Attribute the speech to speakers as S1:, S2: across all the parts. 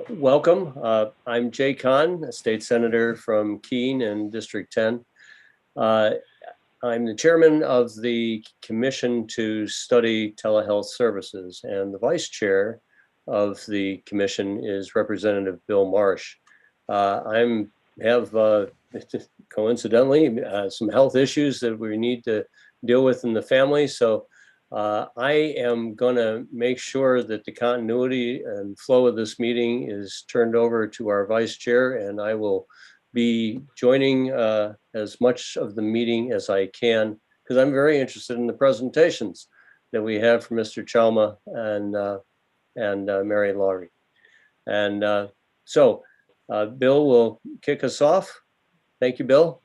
S1: Welcome. I'm Jay Kahn, a state senator from Keene and District 10. I'm the chairman of the Commission to Study Telehealth Services, and the vice chair of the commission is Representative Bill Marsh. I have coincidentally some health issues that we need to deal with in the family, so I am going to make sure that the continuity and flow of this meeting is turned over to our vice chair, and I will be joining as much of the meeting as I can, because I'm very interested in the presentations that we have from Mr. Chalma and Mary Laurie. And so Bill will kick us off. Thank you, Bill.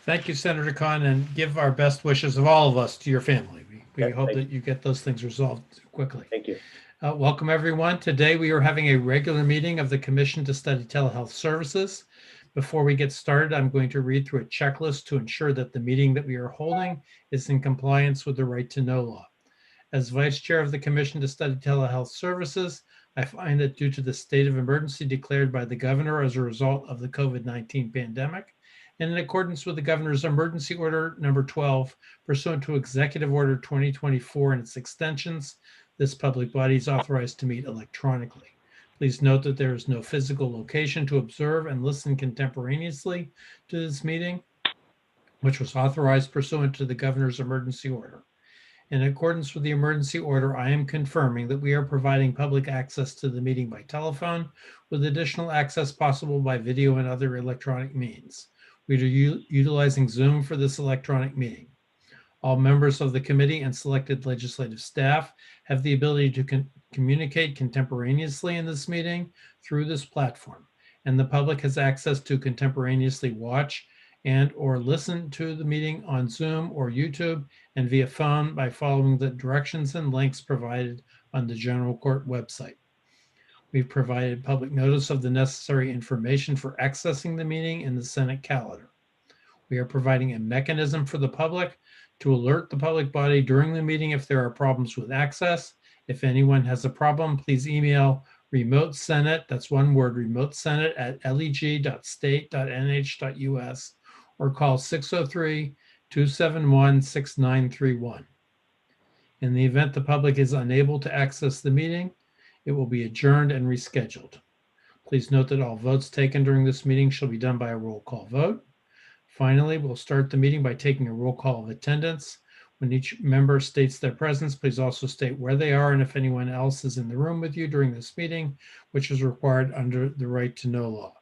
S2: Thank you, Senator Kahn, and give our best wishes of all of us to your family. We hope that you get those things resolved quickly.
S1: Thank you.
S2: Welcome, everyone. Today, we are having a regular meeting of the Commission to Study Telehealth Services. Before we get started, I'm going to read through a checklist to ensure that the meeting that we are holding is in compliance with the Right to Know law. As Vice Chair of the Commission to Study Telehealth Services, I find that due to the state of emergency declared by the governor as a result of the COVID-19 pandemic, and in accordance with the Governor's Emergency Order number 12, pursuant to Executive Order 2024 and its extensions, this public body is authorized to meet electronically. Please note that there is no physical location to observe and listen contemporaneously to this meeting, which was authorized pursuant to the Governor's Emergency Order. In accordance with the emergency order, I am confirming that we are providing public access to the meeting by telephone, with additional access possible by video and other electronic means. We are utilizing Zoom for this electronic meeting. All members of the committee and selected legislative staff have the ability to communicate contemporaneously in this meeting through this platform, and the public has access to contemporaneously watch and or listen to the meeting on Zoom or YouTube and via phone by following the directions and links provided on the General Court website. We've provided public notice of the necessary information for accessing the meeting in the Senate calendar. We are providing a mechanism for the public to alert the public body during the meeting if there are problems with access. If anyone has a problem, please email remotesenate, that's one word, remotesenate at leg.state.nh.us, or call 603-271-6931. In the event the public is unable to access the meeting, it will be adjourned and rescheduled. Please note that all votes taken during this meeting shall be done by a roll call vote. Finally, we'll start the meeting by taking a roll call of attendance. When each member states their presence, please also state where they are and if anyone else is in the room with you during this meeting, which is required under the Right to Know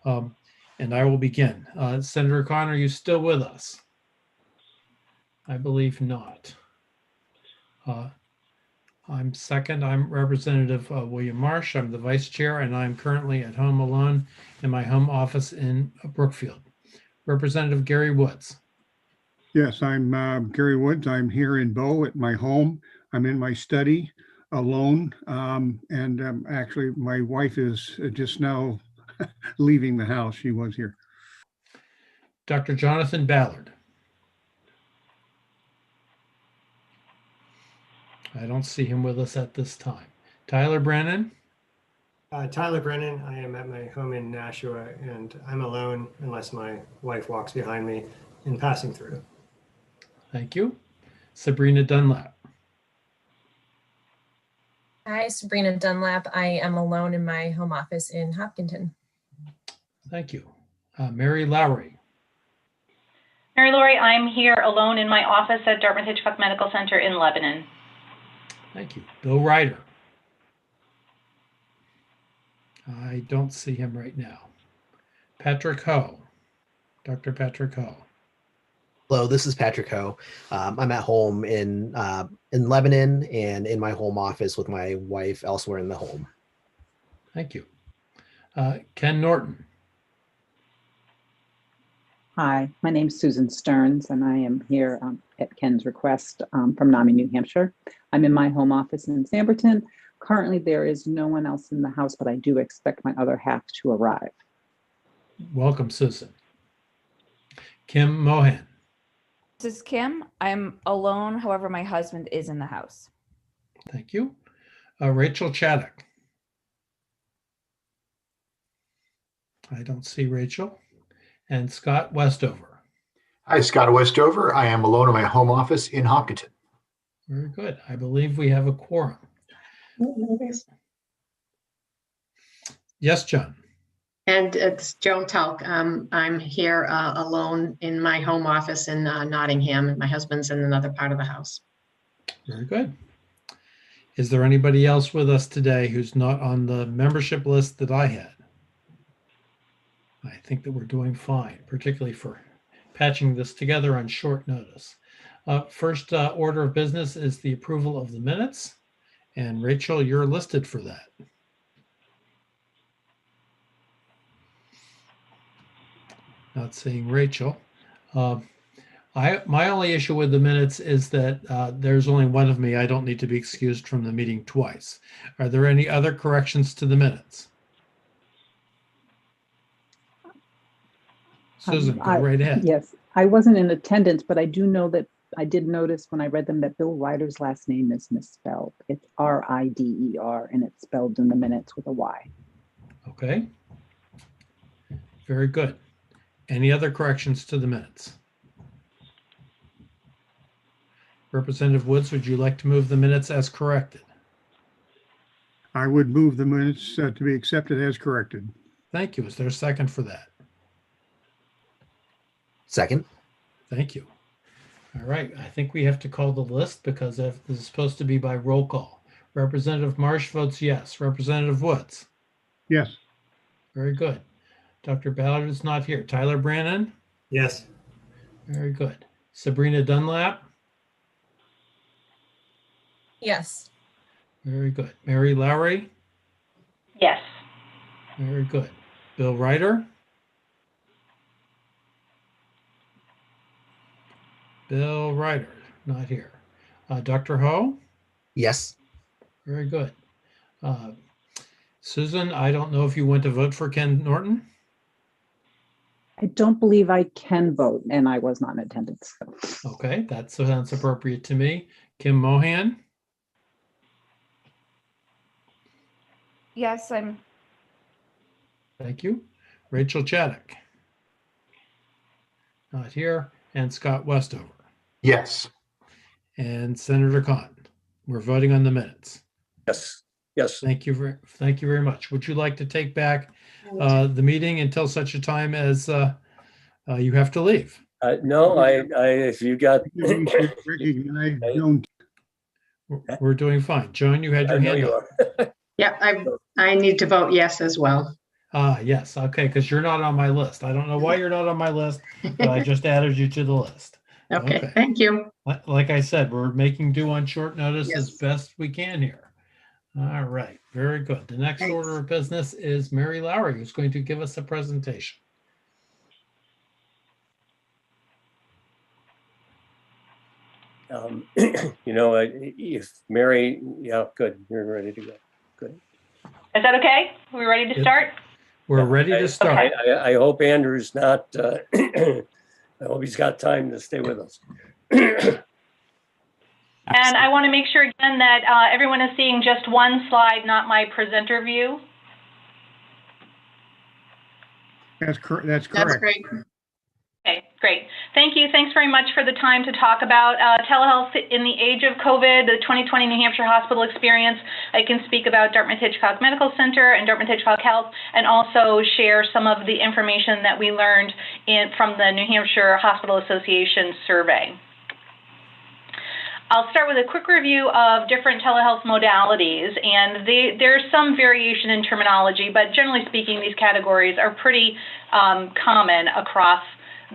S2: law. And I will begin. Senator Kahn, are you still with us? I believe not. I'm second. I'm Representative William Marsh. I'm the vice chair, and I'm currently at home alone in my home office in Brookfield. Representative Gary Woods.
S3: Yes, I'm Gary Woods. I'm here in Bow at my home. I'm in my study alone. Actually, my wife is just now leaving the house. She was here.
S2: Dr. Jonathan Ballard. I don't see him with us at this time. Tyler Brennan.
S4: Tyler Brennan. I am at my home in Nashua, and I'm alone unless my wife walks behind me in passing through.
S2: Thank you. Sabrina Dunlap.
S5: Hi, Sabrina Dunlap. I am alone in my home office in Hopkinton.
S2: Thank you. Mary Lowry.
S6: Mary Laurie, I'm here alone in my office at Dartmouth-Hitchcock Medical Center in Lebanon.
S2: Thank you. Bill Ryder. I don't see him right now. Patrick Ho. Dr. Patrick Ho.
S7: Hello, this is Patrick Ho. I'm at home in Lebanon and in my home office with my wife elsewhere in the home.
S2: Thank you. Ken Norton.
S8: Hi, my name is Susan Stearns, and I am here at Ken's request from NAMI, New Hampshire. I'm in my home office in Samberton. Currently, there is no one else in the house, but I do expect my other half to arrive.
S2: Welcome, Susan. Kim Mohan.
S9: This is Kim. I'm alone. However, my husband is in the house.
S2: Thank you. Rachel Chaddock. I don't see Rachel. And Scott Westover.
S10: Hi, Scott Westover. I am alone in my home office in Hopkinton.
S2: Very good. I believe we have a quorum. Yes, John.
S11: And it's Joan Talk. I'm here alone in my home office in Nottingham, and my husband's in another part of the house.
S2: Very good. Is there anybody else with us today who's not on the membership list that I had? I think that we're doing fine, particularly for patching this together on short notice. First order of business is the approval of the minutes. And Rachel, you're listed for that. Not seeing Rachel. My only issue with the minutes is that there's only one of me. I don't need to be excused from the meeting twice. Are there any other corrections to the minutes? Susan, go right ahead.
S8: Yes, I wasn't in attendance, but I do know that I did notice when I read them that Bill Ryder's last name is misspelled. It's R-I-D-E-R, and it's spelled in the minutes with a Y.
S2: Okay. Very good. Any other corrections to the minutes? Representative Woods, would you like to move the minutes as corrected?
S3: I would move the minutes to be accepted as corrected.
S2: Thank you. Is there a second for that?
S7: Second.
S2: Thank you. All right. I think we have to call the list because this is supposed to be by roll call. Representative Marsh votes yes. Representative Woods?
S3: Yes.
S2: Very good. Dr. Ballard is not here. Tyler Brannon?
S4: Yes.
S2: Very good. Sabrina Dunlap?
S5: Yes.
S2: Very good. Mary Lowry?
S6: Yes.
S2: Very good. Bill Ryder? Bill Ryder, not here. Dr. Ho?
S7: Yes.
S2: Very good. Susan, I don't know if you went to vote for Ken Norton?
S8: I don't believe I can vote, and I was not in attendance. So.
S2: Okay, that sounds appropriate to me. Kim Mohan?
S9: Yes, I'm.
S2: Thank you. Rachel Chaddock? Not here. And Scott Westover?
S10: Yes.
S2: And Senator Khan? We're voting on the minutes.
S1: Yes, yes.
S2: Thank you very much. Would you like to take back the meeting until such a time as you have to leave?
S1: No, if you got.
S3: We should recognize Joan.
S2: We're doing fine. Joan, you had your
S1: I know
S2: hand
S1: you
S2: up.
S1: are.
S11: Yeah, I need to vote yes as well.
S2: Yes. Okay, because you're not on my list. I don't know why you're not on my list, but I just added you to the list.
S11: Okay, thank you.
S2: Like I said, we're making do on short notice
S11: Yes.
S2: as best we can here. All right, very good. The next order of business is Mary Lowry, who's going to give us a presentation.
S1: If Mary, yeah, good. You're ready to go. Good.
S6: Is that okay? Are we ready to start?
S2: We're ready to start.
S1: I hope Andrew's not, I hope he's got time to stay with us.
S6: And I want to make sure again that everyone is seeing just one slide, not my presenter view.
S3: That's correct.
S11: That's great.
S6: Okay, great. Thank you. Thanks very much for the time to talk about telehealth in the age of COVID, the 2020 New Hampshire hospital experience. I can speak about Dartmouth-Hitchcock Medical Center and Dartmouth-Hitchcock Health, and also share some of the information that we learned from the New Hampshire Hospital Association survey. I'll start with a quick review of different telehealth modalities, and there's some variation in terminology, but generally speaking, these categories are pretty common across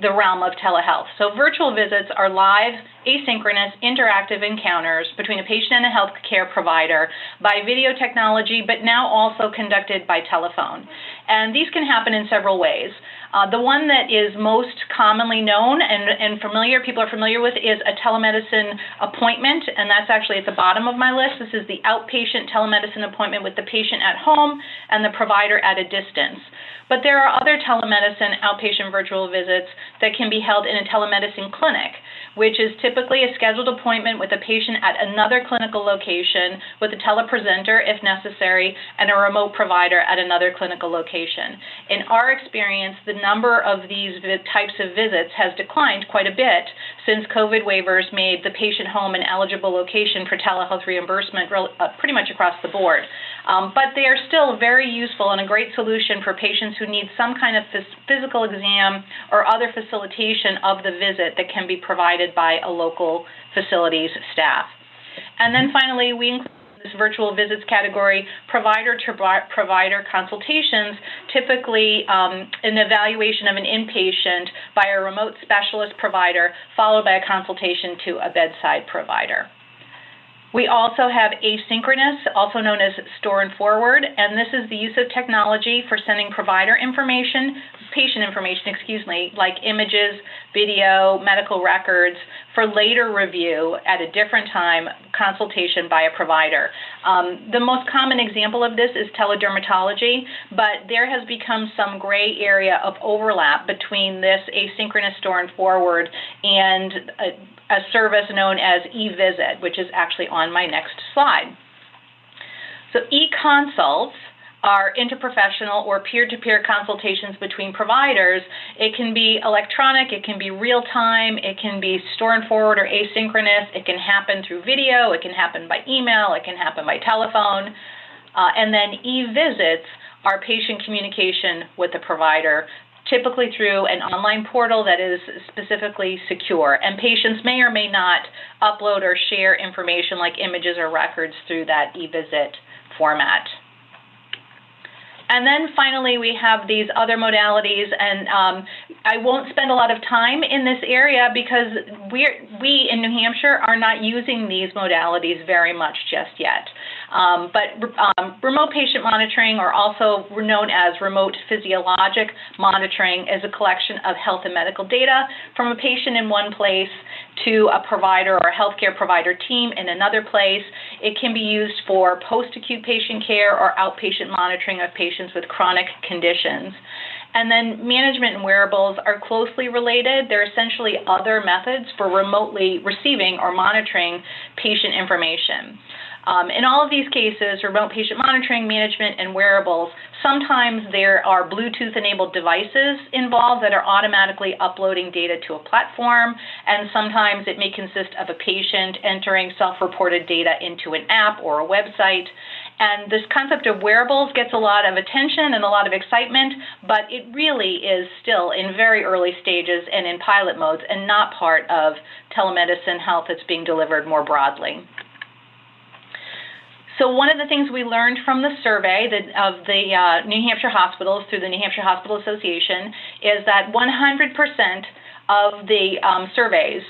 S6: the realm of telehealth. So virtual visits are live, asynchronous, interactive encounters between a patient and a healthcare provider by video technology, but now also conducted by telephone. And these can happen in several ways. The one that is most commonly known and people are familiar with is a telemedicine appointment, and that's actually at the bottom of my list. This is the outpatient telemedicine appointment with the patient at home and the provider at a distance. But there are other telemedicine outpatient virtual visits that can be held in a telemedicine clinic, which is typically a scheduled appointment with a patient at another clinical location with a telepresenter if necessary and a remote provider at another clinical location. location. In our experience, the number of these types of visits has declined quite a bit since COVID waivers made the patient home an eligible location for telehealth reimbursement pretty much across the board. But they are still very useful and a great solution for patients who need some kind of physical exam or other facilitation of the visit that can be provided by a local facility's staff. And then finally, we include this virtual visits category, provider-to-provider consultations, typically an evaluation of an inpatient by a remote specialist provider, followed by a consultation to a bedside provider. We also have asynchronous, also known as store and forward, and this is the use of technology for sending provider information, patient information, like images, video, medical records, for later review at a different time, consultation by a provider. The most common example of this is teledermatology, but there has become some gray area of overlap between this asynchronous store and forward and a service known as eVisit, which is actually on my next slide. So EConsults are interprofessional or peer-to-peer consultations between providers. It can be electronic, it can be real-time, it can be store and forward or asynchronous, it can happen through video, it can happen by email, it can happen by telephone. And then eVisits are patient communication with the provider, typically through an online portal that is specifically secure. And patients may or may not upload or share information like images or records through that eVisit format. And then finally, we have these other modalities, and I won't spend a lot of time in this area because we in New Hampshire are not using these modalities very much just yet. But remote patient monitoring, or also known as remote physiologic monitoring, is a collection of health and medical data from a patient in one place to a provider or a healthcare provider team in another place. It can be used for post-acute patient care or outpatient monitoring of patients with chronic conditions. And then management and wearables are closely related. They're essentially other methods for remotely receiving or monitoring patient information. In all of these cases, remote patient monitoring, management, and wearables, sometimes there are Bluetooth-enabled devices involved that are automatically uploading data to a platform, and sometimes it may consist of a patient entering self-reported data into an app or a website. And this concept of wearables gets a lot of attention and a lot of excitement, but it really is still in very early stages and in pilot modes and not part of telemedicine health that's being delivered more broadly. So one of the things we learned from the survey of the New Hampshire hospitals through the New Hampshire Hospital Association is that 100% of the surveys,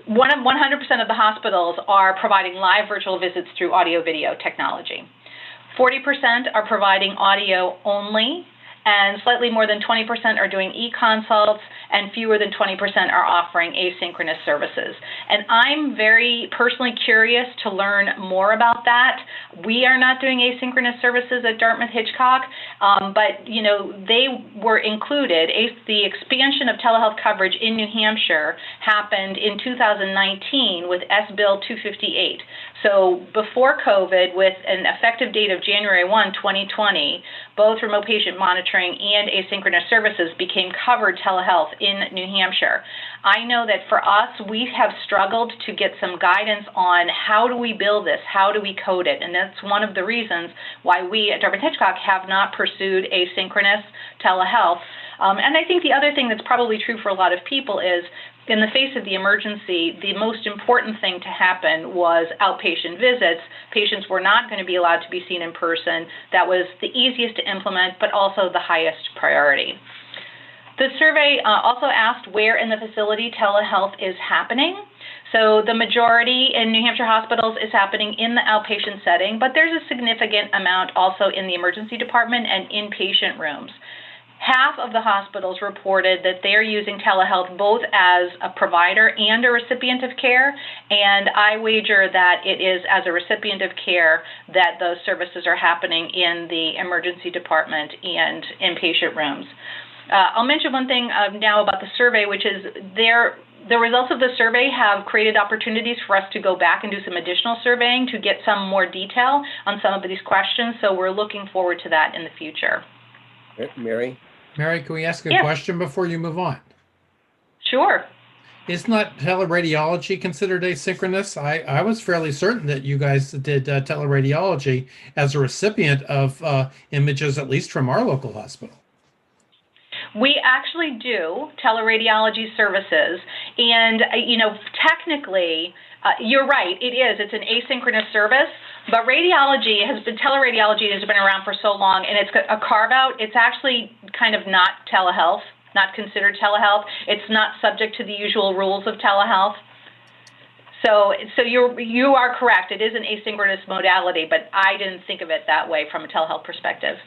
S6: 100% of the hospitals are providing live virtual visits through audio-video technology. 40% are providing audio only, and slightly more than 20% are doing e-consults, and fewer than 20% are offering asynchronous services. And I'm very personally curious to learn more about that. We are not doing asynchronous services at Dartmouth-Hitchcock, but they were included. The expansion of telehealth coverage in New Hampshire happened in 2019 with S-Bill 258. So before COVID, with an effective date of January 1, 2020, both remote patient monitoring and asynchronous services became covered telehealth in New Hampshire. I know that for us, we have struggled to get some guidance on how do we build this, how do we code it, and that's one of the reasons why we at Dartmouth-Hitchcock have not pursued asynchronous telehealth. And I think the other thing that's probably true for a lot of people is, in the face of the emergency, the most important thing to happen was outpatient visits. Patients were not going to be allowed to be seen in person. That was the easiest to implement, but also the highest priority. The survey also asked where in the facility telehealth is happening. So the majority in New Hampshire hospitals is happening in the outpatient setting, but there's a significant amount also in the emergency department and inpatient rooms. Half of the hospitals reported that they're using telehealth both as a provider and a recipient of care, and I wager that it is as a recipient of care that those services are happening in the emergency department and inpatient rooms. I'll mention one thing now about the survey, which is the results of the survey have created opportunities for us to go back and do some additional surveying to get some more detail on some of these questions, so we're looking forward to that in the future.
S1: Mary?
S2: Mary, can we ask a
S6: Yes.
S2: question before you move on?
S6: Sure.
S2: Is not teleradiology considered asynchronous? I was fairly certain that you guys did teleradiology as a recipient of images, at least from our local hospital.
S6: We actually do teleradiology services, and technically, you're right. It is. It's an asynchronous service, but teleradiology has been around for so long, and it's a carve out. It's actually kind of not telehealth, not considered telehealth. It's not subject to the usual rules of telehealth. So you are correct. It is an asynchronous modality, but I didn't think of it that way from a telehealth perspective.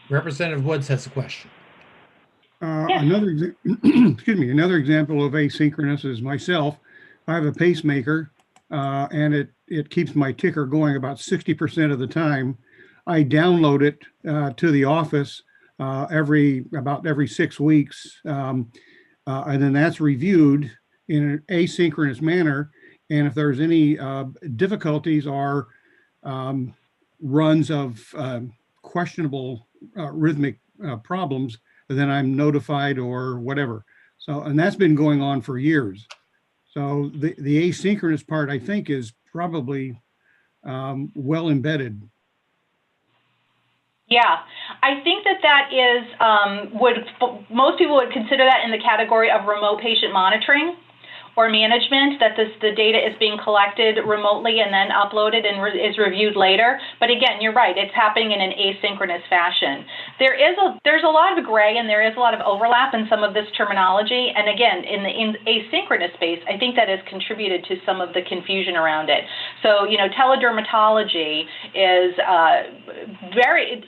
S2: Representative Woods has a question.
S6: Yes.
S3: Another example of asynchronous is myself. I have a pacemaker, and it keeps my ticker going about 60% of the time. I download it to the office every 6 weeks, and then that's reviewed in an asynchronous manner. And if there's any difficulties or runs of questionable rhythmic problems, then I'm notified or whatever. So, and that's been going on for years. So the asynchronous part, I think, is probably well embedded.
S6: Yeah, I think that is, most people would consider that in the category of remote patient monitoring or management, that the data is being collected remotely and then uploaded and is reviewed later. But again, you're right, it's happening in an asynchronous fashion. There's a lot of gray and there is a lot of overlap in some of this terminology. And again, in the asynchronous space, I think that has contributed to some of the confusion around it. So, teledermatology is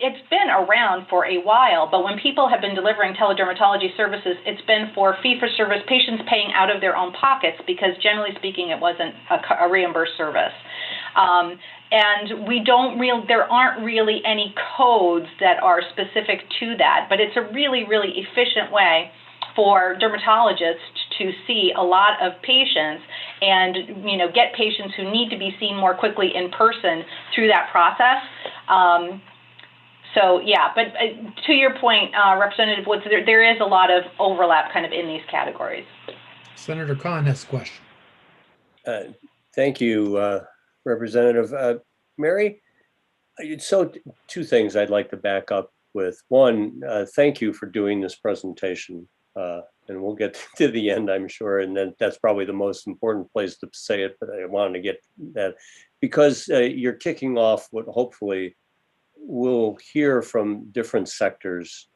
S6: it's been around for a while, but when people have been delivering teledermatology services, it's been for fee-for-service patients paying out of their own pockets, because generally speaking, it wasn't a reimbursed service. And there aren't really any codes that are specific to that, but it's a really, really efficient way for dermatologists to see a lot of patients and, get patients who need to be seen more quickly in person through that process. So yeah, but to your point, Representative Woods, there is a lot of overlap kind of in these categories.
S2: Senator Khan has a question.
S1: Thank you, Representative. Mary, so two things I'd like to back up with. One, thank you for doing this presentation. And we'll get to the end, I'm sure, and then that's probably the most important place to say it, but I wanted to get that because you're kicking off what hopefully we'll hear from different sectors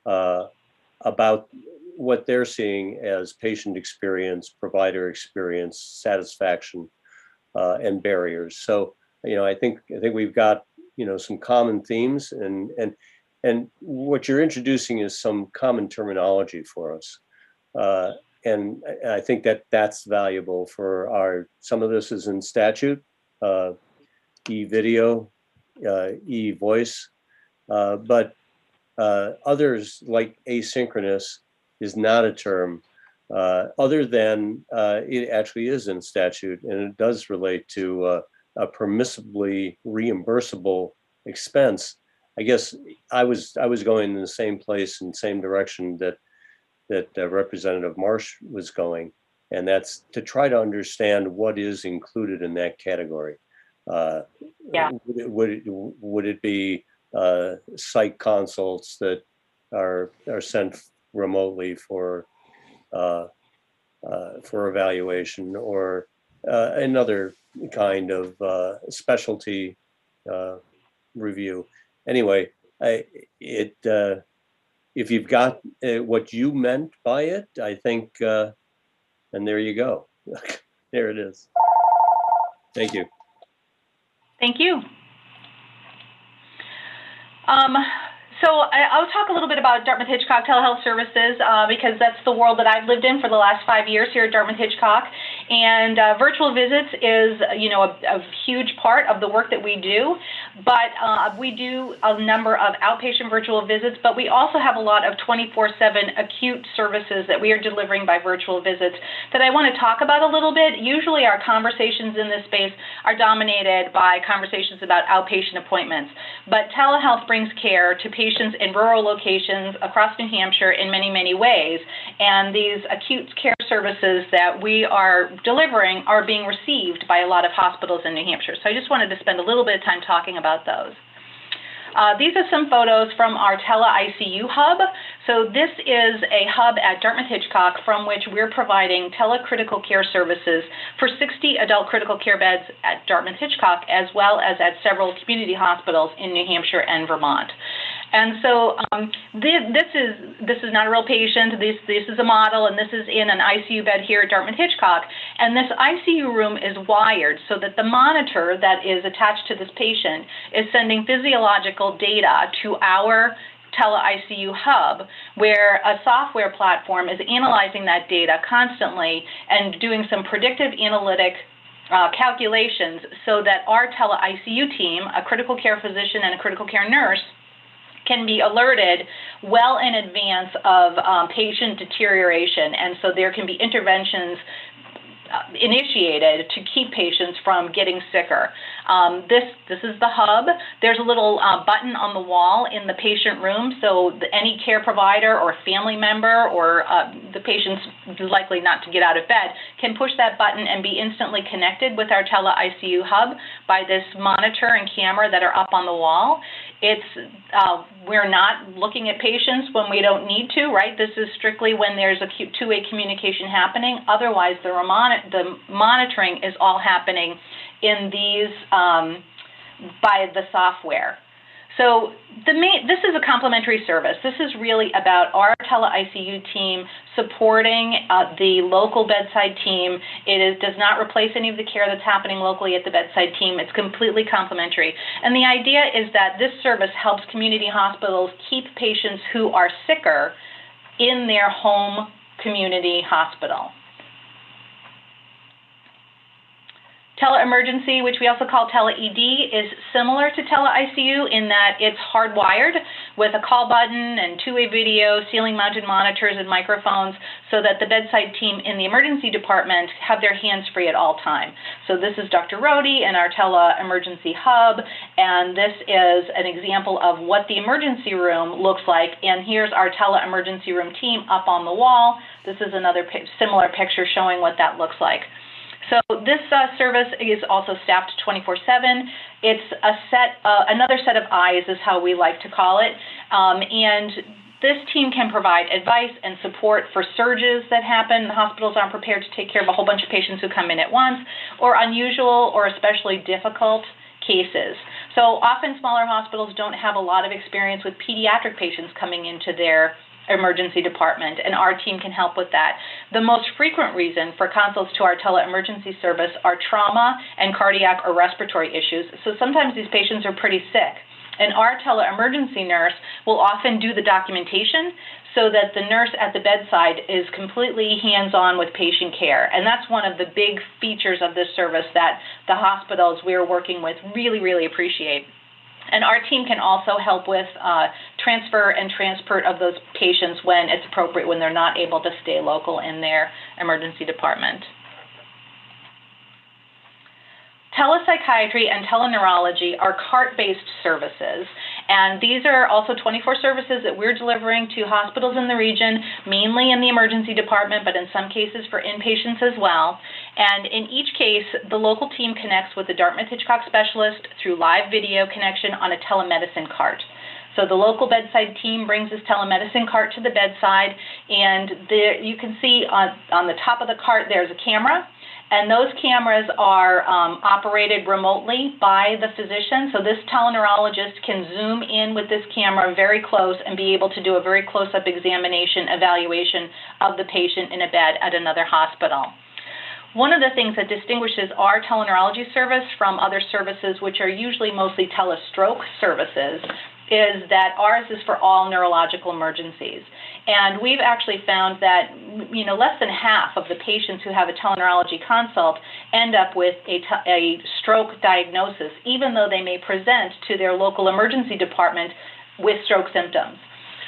S1: about what they're seeing as patient experience, provider experience, satisfaction, and barriers. So, I think we've got, some common themes, and what you're introducing is some common terminology for us. And I think that's valuable for some of this is in statute, e-video, e-voice, but others like asynchronous is not a term other than it actually is in statute, and it does relate to a permissibly reimbursable expense. I guess I was going in the same place and same direction that Representative Marsh was going, and that's to try to understand what is included in that category.
S6: Yeah.
S1: Would it be psych consults that are sent remotely for evaluation, or another kind of specialty review? Anyway, if you've got what you meant by it, I think, and there you go. There it is. Thank you.
S6: Thank you. So I'll talk a little bit about Dartmouth-Hitchcock Telehealth Services because that's the world that I've lived in for the last 5 years here at Dartmouth-Hitchcock. And virtual visits is, a huge part of the work that we do, but we do a number of outpatient virtual visits, but we also have a lot of 24/7 acute services that we are delivering by virtual visits that I want to talk about a little bit. Usually our conversations in this space are dominated by conversations about outpatient appointments, but telehealth brings care to patients in rural locations across New Hampshire in many, many ways, and these acute care services that we are delivering are being received by a lot of hospitals in New Hampshire. So I just wanted to spend a little bit of time talking about those. These are some photos from our TeleICU hub. So this is a hub at Dartmouth-Hitchcock from which we're providing telecritical care services for 60 adult critical care beds at Dartmouth-Hitchcock, as well as at several community hospitals in New Hampshire and Vermont. And so this is not a real patient. This is a model, and this is in an ICU bed here at Dartmouth-Hitchcock. And this ICU room is wired so that the monitor that is attached to this patient is sending physiological data to our TeleICU hub, where a software platform is analyzing that data constantly and doing some predictive analytic calculations so that our TeleICU team, a critical care physician and a critical care nurse, can be alerted well in advance of patient deterioration, and so there can be interventions initiated to keep patients from getting sicker. This is the hub. There's a little button on the wall in the patient room, so any care provider or family member or the patient's likely not to get out of bed can push that button and be instantly connected with our TeleICU hub by this monitor and camera that are up on the wall. We're not looking at patients when we don't need to, right? This is strictly when there's a two-way communication happening. Otherwise, the monitoring is all happening in these by the software. So this is a complementary service. This is really about our TeleICU team supporting the local bedside team. It does not replace any of the care that's happening locally at the bedside team. It's completely complementary. And the idea is that this service helps community hospitals keep patients who are sicker in their home community hospital. TeleEmergency, which we also call TeleED, is similar to TeleICU in that it's hardwired with a call button and two-way video, ceiling-mounted monitors and microphones so that the bedside team in the emergency department have their hands free at all time. So this is Dr. Rohde in our TeleEmergency hub, and this is an example of what the emergency room looks like. And here's our TeleEmergency room team up on the wall. This is another similar picture showing what that looks like. So this service is also staffed 24/7. It's another set of eyes is how we like to call it. And this team can provide advice and support for surges that happen. The hospitals aren't prepared to take care of a whole bunch of patients who come in at once, or unusual or especially difficult cases. So often smaller hospitals don't have a lot of experience with pediatric patients coming into their emergency department, and our team can help with that. The most frequent reason for consults to our TeleEmergency service are trauma and cardiac or respiratory issues. So sometimes these patients are pretty sick, and our TeleEmergency nurse will often do the documentation so that the nurse at the bedside is completely hands-on with patient care. And that's one of the big features of this service that the hospitals we're working with really, really appreciate. And our team can also help with transfer and transport of those patients when it's appropriate, when they're not able to stay local in their emergency department. Telepsychiatry and teleneurology are cart-based services, and these are also 24 services that we're delivering to hospitals in the region, mainly in the emergency department, but in some cases for inpatients as well. And in each case, the local team connects with the Dartmouth-Hitchcock specialist through live video connection on a telemedicine cart. So the local bedside team brings this telemedicine cart to the bedside, and you can see on the top of the cart there's a camera. And those cameras are operated remotely by the physician. So this teleneurologist can zoom in with this camera very close and be able to do a very close-up examination, evaluation of the patient in a bed at another hospital. One of the things that distinguishes our teleneurology service from other services, which are usually mostly telestroke services, is that ours is for all neurological emergencies. And we've actually found that, less than half of the patients who have a teleneurology consult end up with a stroke diagnosis, even though they may present to their local emergency department with stroke symptoms.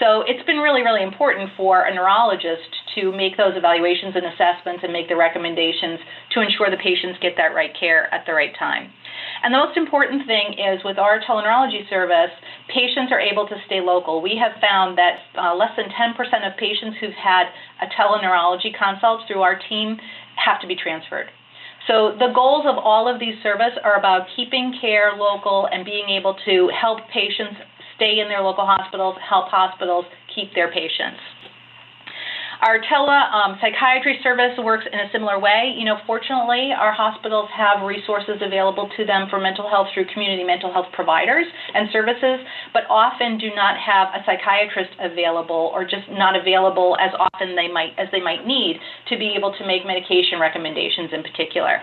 S6: So it's been really, really important for a neurologist to make those evaluations and assessments and make the recommendations to ensure the patients get that right care at the right time. And the most important thing is with our teleneurology service, patients are able to stay local. We have found that less than 10% of patients who've had a teleneurology consult through our team have to be transferred. So the goals of all of these services are about keeping care local and being able to help patients stay in their local hospitals, help hospitals keep their patients. Our telepsychiatry service works in a similar way. Fortunately, our hospitals have resources available to them for mental health through community mental health providers and services, but often do not have a psychiatrist available, or just not available as often as they might need to be able to make medication recommendations in particular.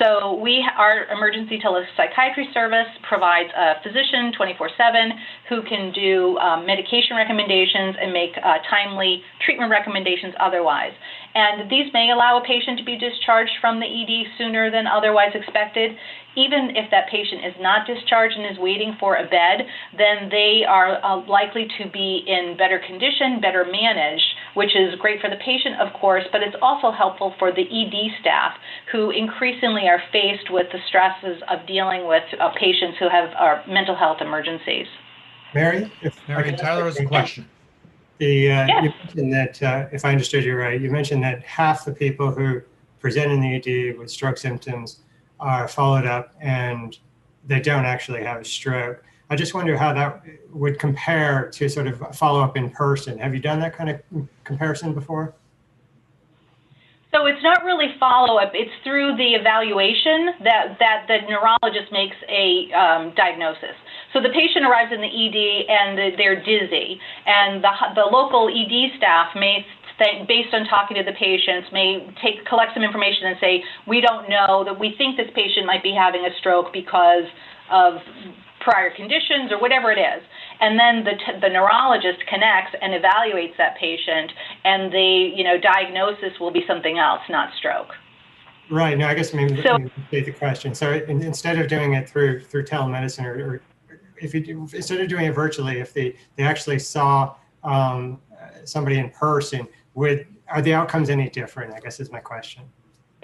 S6: So our emergency telepsychiatry service provides a physician 24/7 who can do medication recommendations and make timely treatment recommendations otherwise. And these may allow a patient to be discharged from the ED sooner than otherwise expected. Even if that patient is not discharged and is waiting for a bed, then they are likely to be in better condition, better managed, which is great for the patient, of course, but it's also helpful for the ED staff, who increasingly are faced with the stresses of dealing with patients who have mental health emergencies.
S4: Mary?
S2: Tyler has a question.
S4: You mentioned that, if I understood you right, you mentioned that half the people who present in the ED with stroke symptoms are followed up and they don't actually have a stroke. I just wonder how that would compare to sort of follow-up in person. Have you done that kind of comparison before?
S6: So it's not really follow-up. It's through the evaluation that the neurologist makes a diagnosis. So the patient arrives in the ED and they're dizzy, and the local ED staff may, based on talking to the patients, may collect some information and say, we don't know, that we think this patient might be having a stroke because of prior conditions or whatever it is. And then the neurologist connects and evaluates that patient, and the diagnosis will be something else, not stroke.
S4: Right. No, I guess maybe the question. So instead of doing it through telemedicine, or instead of doing it virtually, if they actually saw somebody in person, are the outcomes any different? I guess is my question.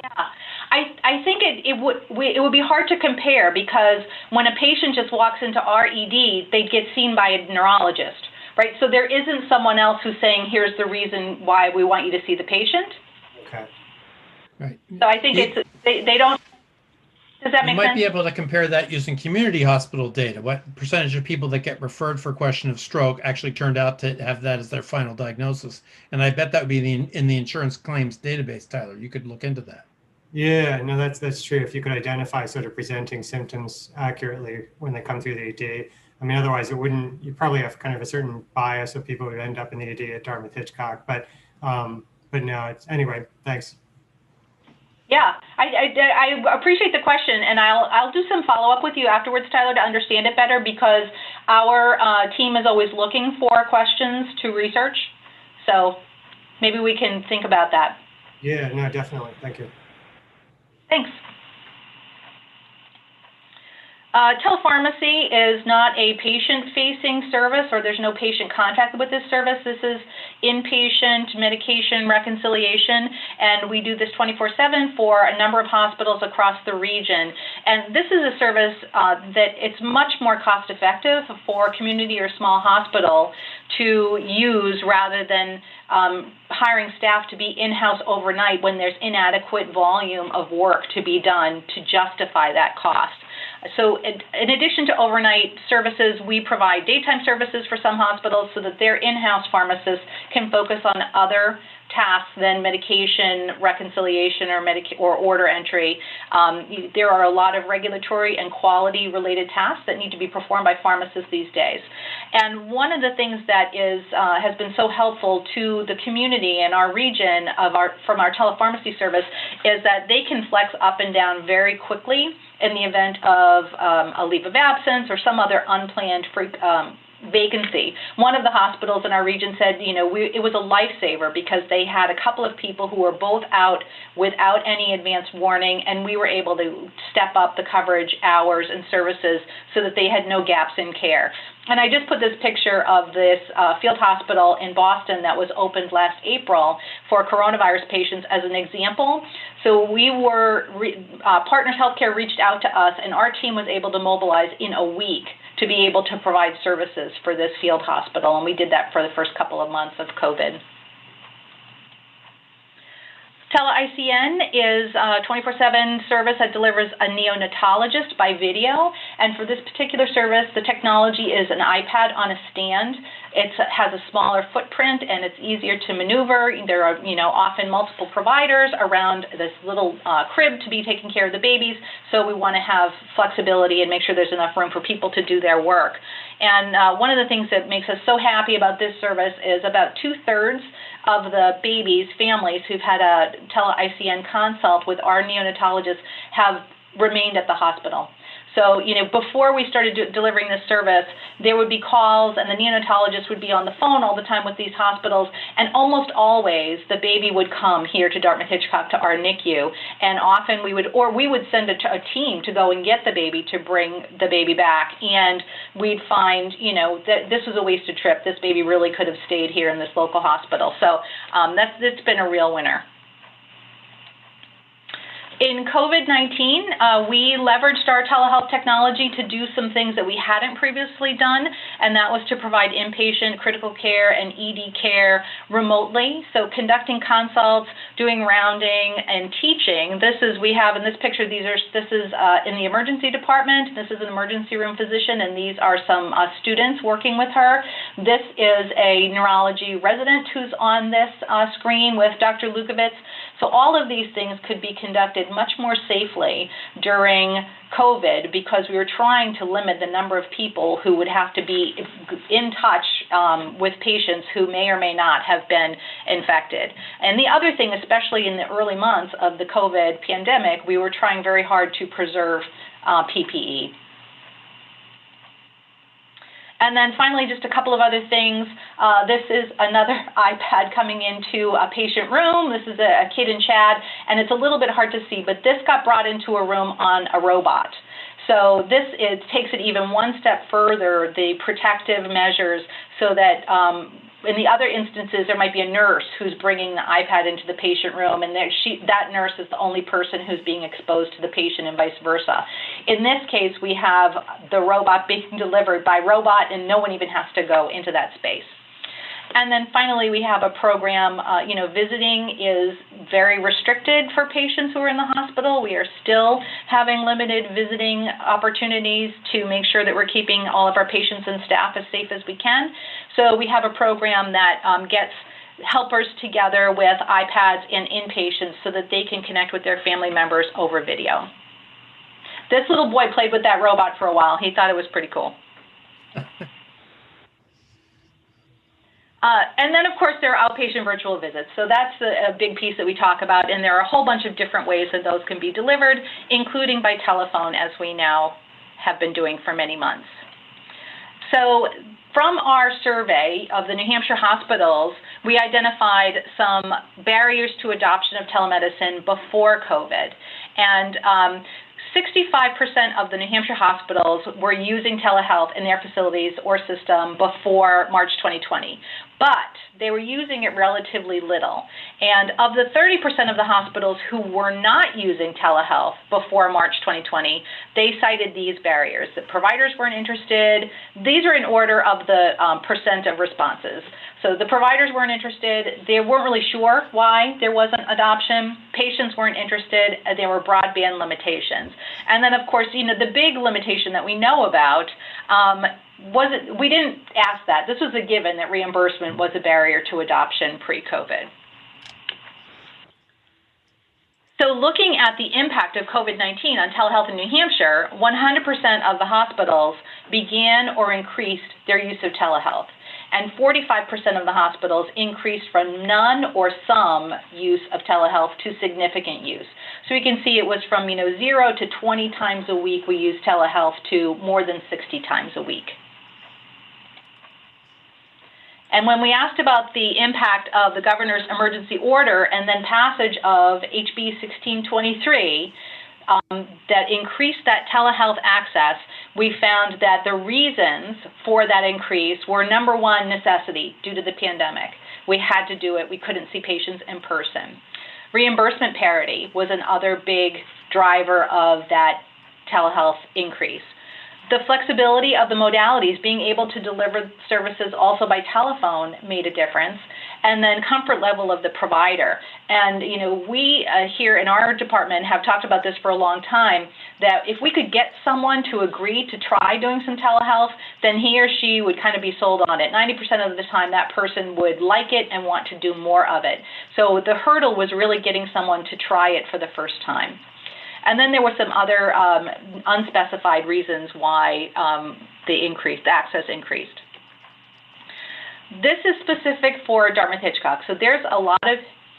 S6: Yeah, I think it would be hard to compare, because when a patient just walks into our ED, they get seen by a neurologist, right? So there isn't someone else who's saying, here's the reason why we want you to see the patient.
S4: Okay.
S2: Right.
S6: So I think they don't. Does that make sense?
S2: You might be able to compare that using community hospital data. What percentage of people that get referred for a question of stroke actually turned out to have that as their final diagnosis? And I bet that would be in the insurance claims database, Tyler. You could look into that.
S4: Yeah, no, that's true. If you could identify sort of presenting symptoms accurately when they come through the ED. I mean, otherwise you probably have kind of a certain bias of people who end up in the ED at Dartmouth-Hitchcock. But no, anyway, thanks.
S6: Yeah, I appreciate the question, and I'll do some follow-up with you afterwards, Tyler, to understand it better, because our team is always looking for questions to research. So maybe we can think about that.
S4: Yeah, no, definitely. Thank you.
S6: Thanks. Telepharmacy is not a patient-facing service, or there's no patient contact with this service. This is inpatient medication reconciliation, and we do this 24/7 for a number of hospitals across the region. And this is a service that it's much more cost-effective for a community or small hospital to use, rather than hiring staff to be in-house overnight when there's inadequate volume of work to be done to justify that cost. So in addition to overnight services, we provide daytime services for some hospitals so that their in-house pharmacists can focus on other tasks than medication reconciliation or order entry. There are a lot of regulatory and quality related tasks that need to be performed by pharmacists these days. And one of the things that has been so helpful to the community in our region from our telepharmacy service is that they can flex up and down very quickly in the event of a leave of absence or some other unplanned vacancy. One of the hospitals in our region said, it was a lifesaver because they had a couple of people who were both out without any advance warning, and we were able to step up the coverage hours and services so that they had no gaps in care. And I just put this picture of this field hospital in Boston that was opened last April for coronavirus patients as an example. So we were, Partners Healthcare reached out to us, and our team was able to mobilize in a week to be able to provide services for this field hospital, and we did that for the first couple of months of COVID. TeleICN is a 24/7 service that delivers a neonatologist by video, and for this particular service, the technology is an iPad on a stand. It has a smaller footprint and it's easier to maneuver. There are, often multiple providers around this little crib to be taking care of the babies, so we want to have flexibility and make sure there's enough room for people to do their work. And one of the things that makes us so happy about this service is about 2/3 of the babies, families who've had a TeleICN consult with our neonatologists have remained at the hospital. So, before we started delivering this service, there would be calls and the neonatologist would be on the phone all the time with these hospitals, and almost always the baby would come here to Dartmouth-Hitchcock to our NICU, and often we would send a team to go and get the baby to bring the baby back, and we'd find, that this was a wasted trip. This baby really could have stayed here in this local hospital. So it's been a real winner. In COVID-19, we leveraged our telehealth technology to do some things that we hadn't previously done, and that was to provide inpatient critical care and ED care remotely. So conducting consults, doing rounding, and teaching. We have in this picture, this is in the emergency department. This is an emergency room physician, and these are some students working with her. This is a neurology resident who's on this screen with Dr. Lukovitz. So all of these things could be conducted much more safely during COVID because we were trying to limit the number of people who would have to be in touch with patients who may or may not have been infected. And the other thing, especially in the early months of the COVID pandemic, we were trying very hard to preserve PPE. And then finally, just a couple of other things. This is another iPad coming into a patient room. This is a kid in Chad, and it's a little bit hard to see, but this got brought into a room on a robot. So this takes it even one step further, the protective measures, so that in the other instances, there might be a nurse who's bringing the iPad into the patient room, and that nurse is the only person who's being exposed to the patient and vice versa. In this case, we have the robot being delivered by robot, and no one even has to go into that space. And then finally, we have a program, visiting is very restricted for patients who are in the hospital. We are still having limited visiting opportunities to make sure that we're keeping all of our patients and staff as safe as we can. So we have a program that gets helpers together with iPads and inpatients so that they can connect with their family members over video. This little boy played with that robot for a while. He thought it was pretty cool. And then, of course, there are outpatient virtual visits. So that's a big piece that we talk about, and there are a whole bunch of different ways that those can be delivered, including by telephone, as we now have been doing for many months. So from our survey of the New Hampshire hospitals, we identified some barriers to adoption of telemedicine before COVID. And 65% of the New Hampshire hospitals were using telehealth in their facilities or system before March 2020, but they were using it relatively little. And of the 30% of the hospitals who were not using telehealth before March 2020, they cited these barriers. The providers weren't interested. These are in order of the percent of responses. So the providers weren't interested. They weren't really sure why there wasn't adoption. Patients weren't interested. There were broadband limitations. And then, of course, the big limitation that we know about we didn't ask that. This was a given that reimbursement was a barrier to adoption pre-COVID. So looking at the impact of COVID-19 on telehealth in New Hampshire, 100% of the hospitals began or increased their use of telehealth. And 45% of the hospitals increased from none or some use of telehealth to significant use. So we can see it was from 0 to 20 times a week we use telehealth to more than 60 times a week. And when we asked about the impact of the governor's emergency order and then passage of HB 1623 that increased that telehealth access, we found that the reasons for that increase were, number one, necessity due to the pandemic. We had to do it. We couldn't see patients in person. Reimbursement parity was another big driver of that telehealth increase. The flexibility of the modalities, being able to deliver services also by telephone, made a difference. And then comfort level of the provider. And, you know, we here in our department have talked about this for a long time, that if we could get someone to agree to try doing some telehealth, then he or she would kind of be sold on it. 90% of the time, that person would like it and want to do more of it. So the hurdle was really getting someone to try it for the first time. And then there were some other unspecified reasons why the access increased. This is specific for Dartmouth-Hitchcock, so there's a lot of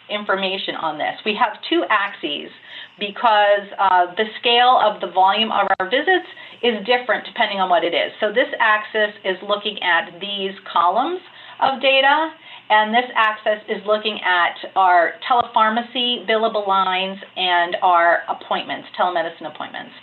S6: information on this. We have two axes because the scale of the volume of our visits is different depending on what it is. So this axis is looking at these columns of data, and this axis is looking at our telepharmacy billable lines and our appointments, telemedicine appointments.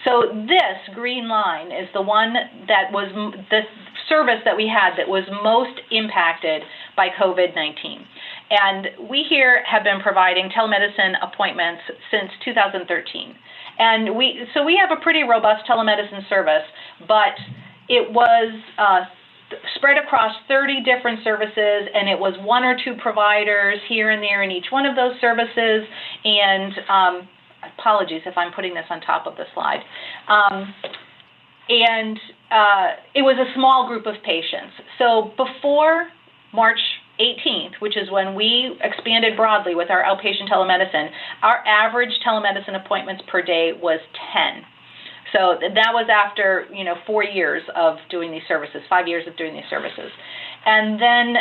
S6: So this green line is the one that was the service that we had that was most impacted by COVID-19. And we here have been providing telemedicine appointments since 2013. And we have a pretty robust telemedicine service, but it was spread across 30 different services, and it was one or two providers here and there in each one of those services. And apologies if I'm putting this on top of the slide. It was a small group of patients. So before March 18th, which is when we expanded broadly with our outpatient telemedicine, our average telemedicine appointments per day was 10. So that was after 4 years of doing these services, 5 years of doing these services. And then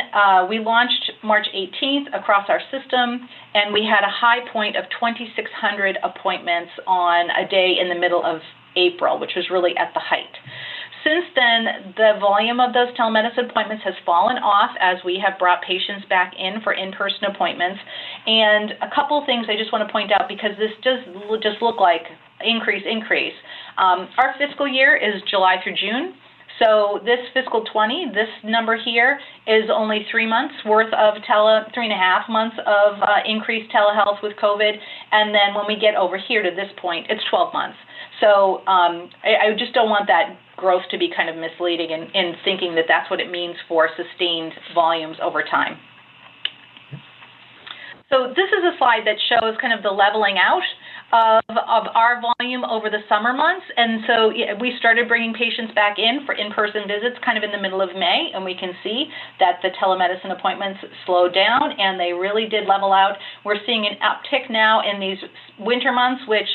S6: we launched March 18th across our system, and we had a high point of 2,600 appointments on a day in the middle of April, which was really at the height. Since then, the volume of those telemedicine appointments has fallen off as we have brought patients back in for in-person appointments. And a couple things I just want to point out, because this does just look like increase. Our fiscal year is July through June. So this fiscal 20, this number here is only 3 months worth of 3.5 months of increased telehealth with COVID. And then when we get over here to this point, it's 12 months. So I just don't want that growth to be kind of misleading in thinking that that's what it means for sustained volumes over time. So this is a slide that shows kind of the leveling out of our volume over the summer months. And so we started bringing patients back in for in-person visits kind of in the middle of May, and we can see that the telemedicine appointments slowed down and they really did level out. We're seeing an uptick now in these winter months, which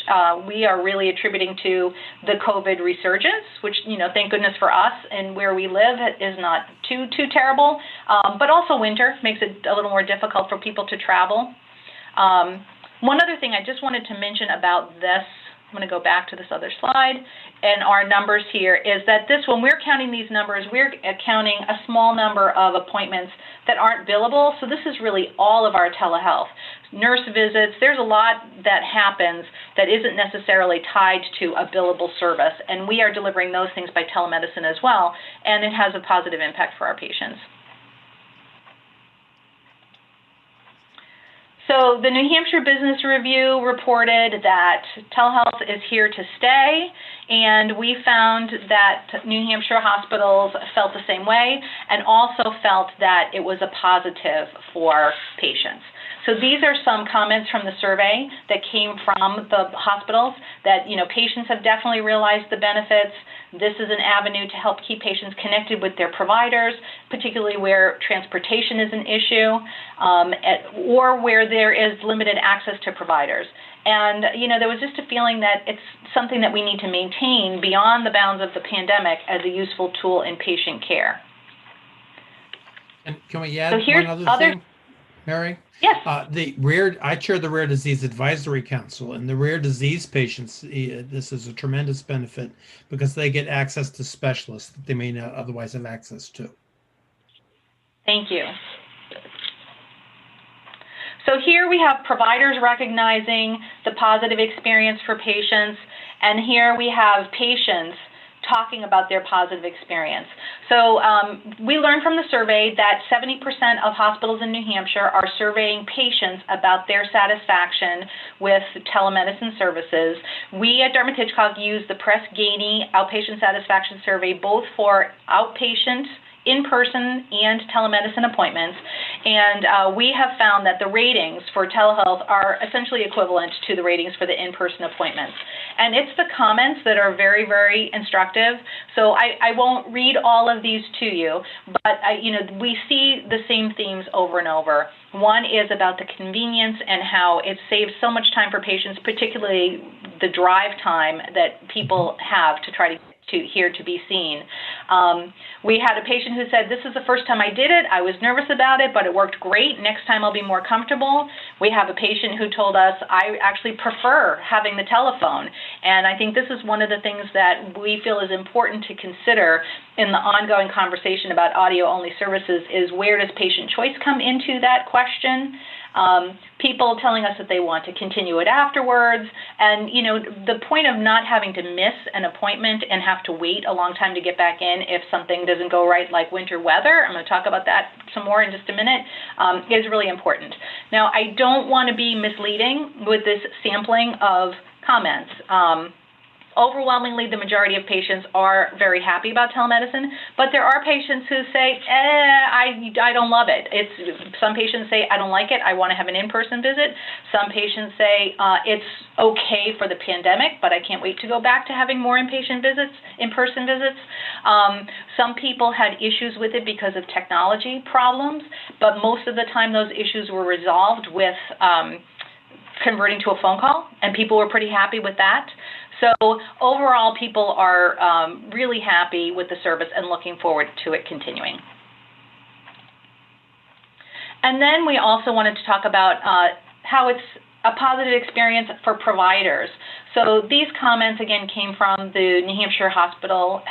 S6: we are really attributing to the COVID resurgence, which, thank goodness for us and where we live is not too terrible, but also winter makes it a little more difficult for people to travel. One other thing I just wanted to mention about this, I'm going to go back to this other slide, and our numbers here, is that when we're counting these numbers, we're counting a small number of appointments that aren't billable. So this is really all of our telehealth. Nurse visits, there's a lot that happens that isn't necessarily tied to a billable service, and we are delivering those things by telemedicine as well, and it has a positive impact for our patients. So the New Hampshire Business Review reported that telehealth is here to stay, and we found that New Hampshire hospitals felt the same way and also felt that it was a positive for patients. So these are some comments from the survey that came from the hospitals that, patients have definitely realized the benefits. This is an avenue to help keep patients connected with their providers, particularly where transportation is an issue or where there is limited access to providers. And, there was just a feeling that it's something that we need to maintain beyond the bounds of the pandemic as a useful tool in patient care.
S2: And can we add one other thing, Mary?
S6: Yes.
S2: I chair the Rare Disease Advisory Council, and the rare disease patients, this is a tremendous benefit because they get access to specialists that they may not otherwise have access to.
S6: Thank you. So here we have providers recognizing the positive experience for patients, and here we have patients talking about their positive experience. So we learned from the survey that 70% of hospitals in New Hampshire are surveying patients about their satisfaction with telemedicine services. We at Dartmouth-Hitchcock use the Press Ganey Outpatient Satisfaction Survey both for outpatient, in-person, and telemedicine appointments, and we have found that the ratings for telehealth are essentially equivalent to the ratings for the in-person appointments. And it's the comments that are very, very instructive. So I won't read all of these to you, but we see the same themes over and over. One is about the convenience and how it saves so much time for patients, particularly the drive time that people have to try to be seen. We had a patient who said, this is the first time I did it. I was nervous about it, but it worked great. Next time I'll be more comfortable. We have a patient who told us, I actually prefer having the telephone. And I think this is one of the things that we feel is important to consider in the ongoing conversation about audio-only services is, where does patient choice come into that question? People telling us that they want to continue it afterwards, and the point of not having to miss an appointment and have to wait a long time to get back in if something doesn't go right, like winter weather, I'm going to talk about that some more in just a minute, is really important. Now, I don't want to be misleading with this sampling of comments. Overwhelmingly, the majority of patients are very happy about telemedicine, but there are patients who say, I don't love it. Some patients say, I don't like it, I want to have an in-person visit. Some patients say, it's okay for the pandemic, but I can't wait to go back to having more in-person visits. Some people had issues with it because of technology problems, but most of the time those issues were resolved with converting to a phone call, and people were pretty happy with that. So overall, people are really happy with the service and looking forward to it continuing. And then we also wanted to talk about how it's a positive experience for providers. So these comments, again, came from the New Hampshire Hospital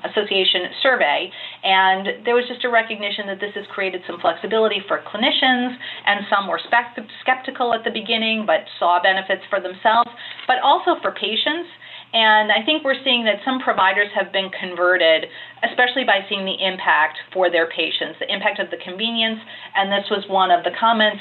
S6: Association survey, and there was just a recognition that this has created some flexibility for clinicians, and some were skeptical at the beginning but saw benefits for themselves, but also for patients. And I think we're seeing that some providers have been converted, especially by seeing the impact for their patients, the impact of the convenience. And this was one of the comments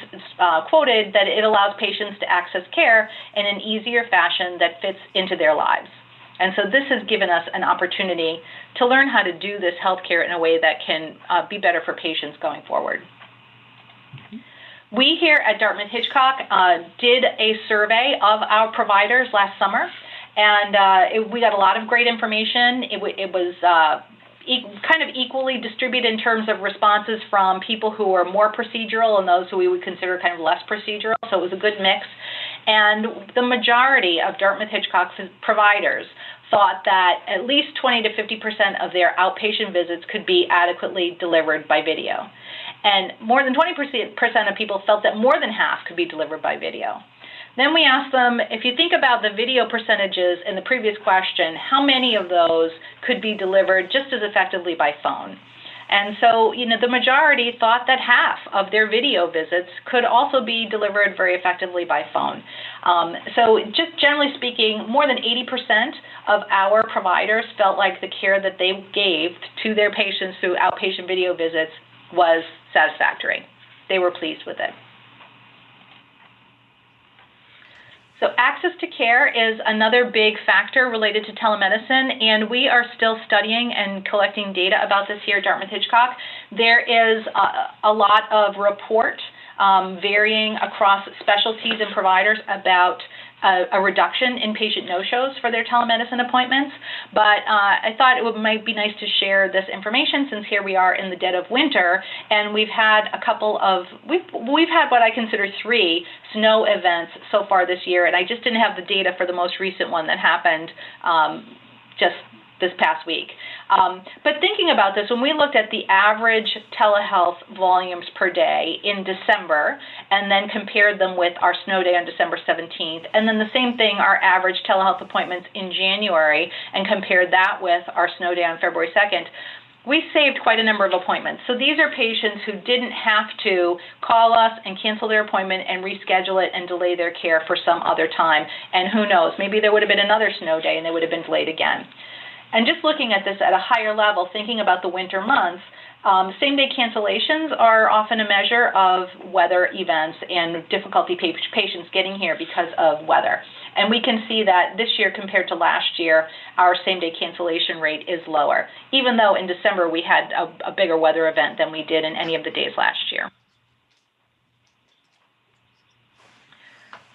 S6: quoted, that it allows patients to access care in an easier fashion that fits into their lives. And so this has given us an opportunity to learn how to do this healthcare in a way that can be better for patients going forward. We here at Dartmouth-Hitchcock did a survey of our providers last summer. And we got a lot of great information. It was kind of equally distributed in terms of responses from people who are more procedural and those who we would consider kind of less procedural. So it was a good mix. And the majority of Dartmouth-Hitchcock providers thought that at least 20 to 50% of their outpatient visits could be adequately delivered by video. And more than 20% of people felt that more than half could be delivered by video. Then we asked them, if you think about the video percentages in the previous question, how many of those could be delivered just as effectively by phone? And so, the majority thought that half of their video visits could also be delivered very effectively by phone. So just generally speaking, more than 80% of our providers felt like the care that they gave to their patients through outpatient video visits was satisfactory. They were pleased with it. So access to care is another big factor related to telemedicine, and we are still studying and collecting data about this here at Dartmouth-Hitchcock. There is a lot of report varying across specialties and providers about a reduction in patient no-shows for their telemedicine appointments, but I thought it might be nice to share this information since here we are in the dead of winter, and we've had we've had what I consider 3 snow events so far this year, and I just didn't have the data for the most recent one that happened just this past week. But thinking about this, when we looked at the average telehealth volumes per day in December and then compared them with our snow day on December 17th, and then the same thing, our average telehealth appointments in January, and compared that with our snow day on February 2nd, we saved quite a number of appointments. So these are patients who didn't have to call us and cancel their appointment and reschedule it and delay their care for some other time. And who knows, maybe there would have been another snow day and they would have been delayed again. And just looking at this at a higher level, thinking about the winter months, same-day cancellations are often a measure of weather events and difficulty patients getting here because of weather. And we can see that this year compared to last year, our same-day cancellation rate is lower, even though in December we had a bigger weather event than we did in any of the days last year.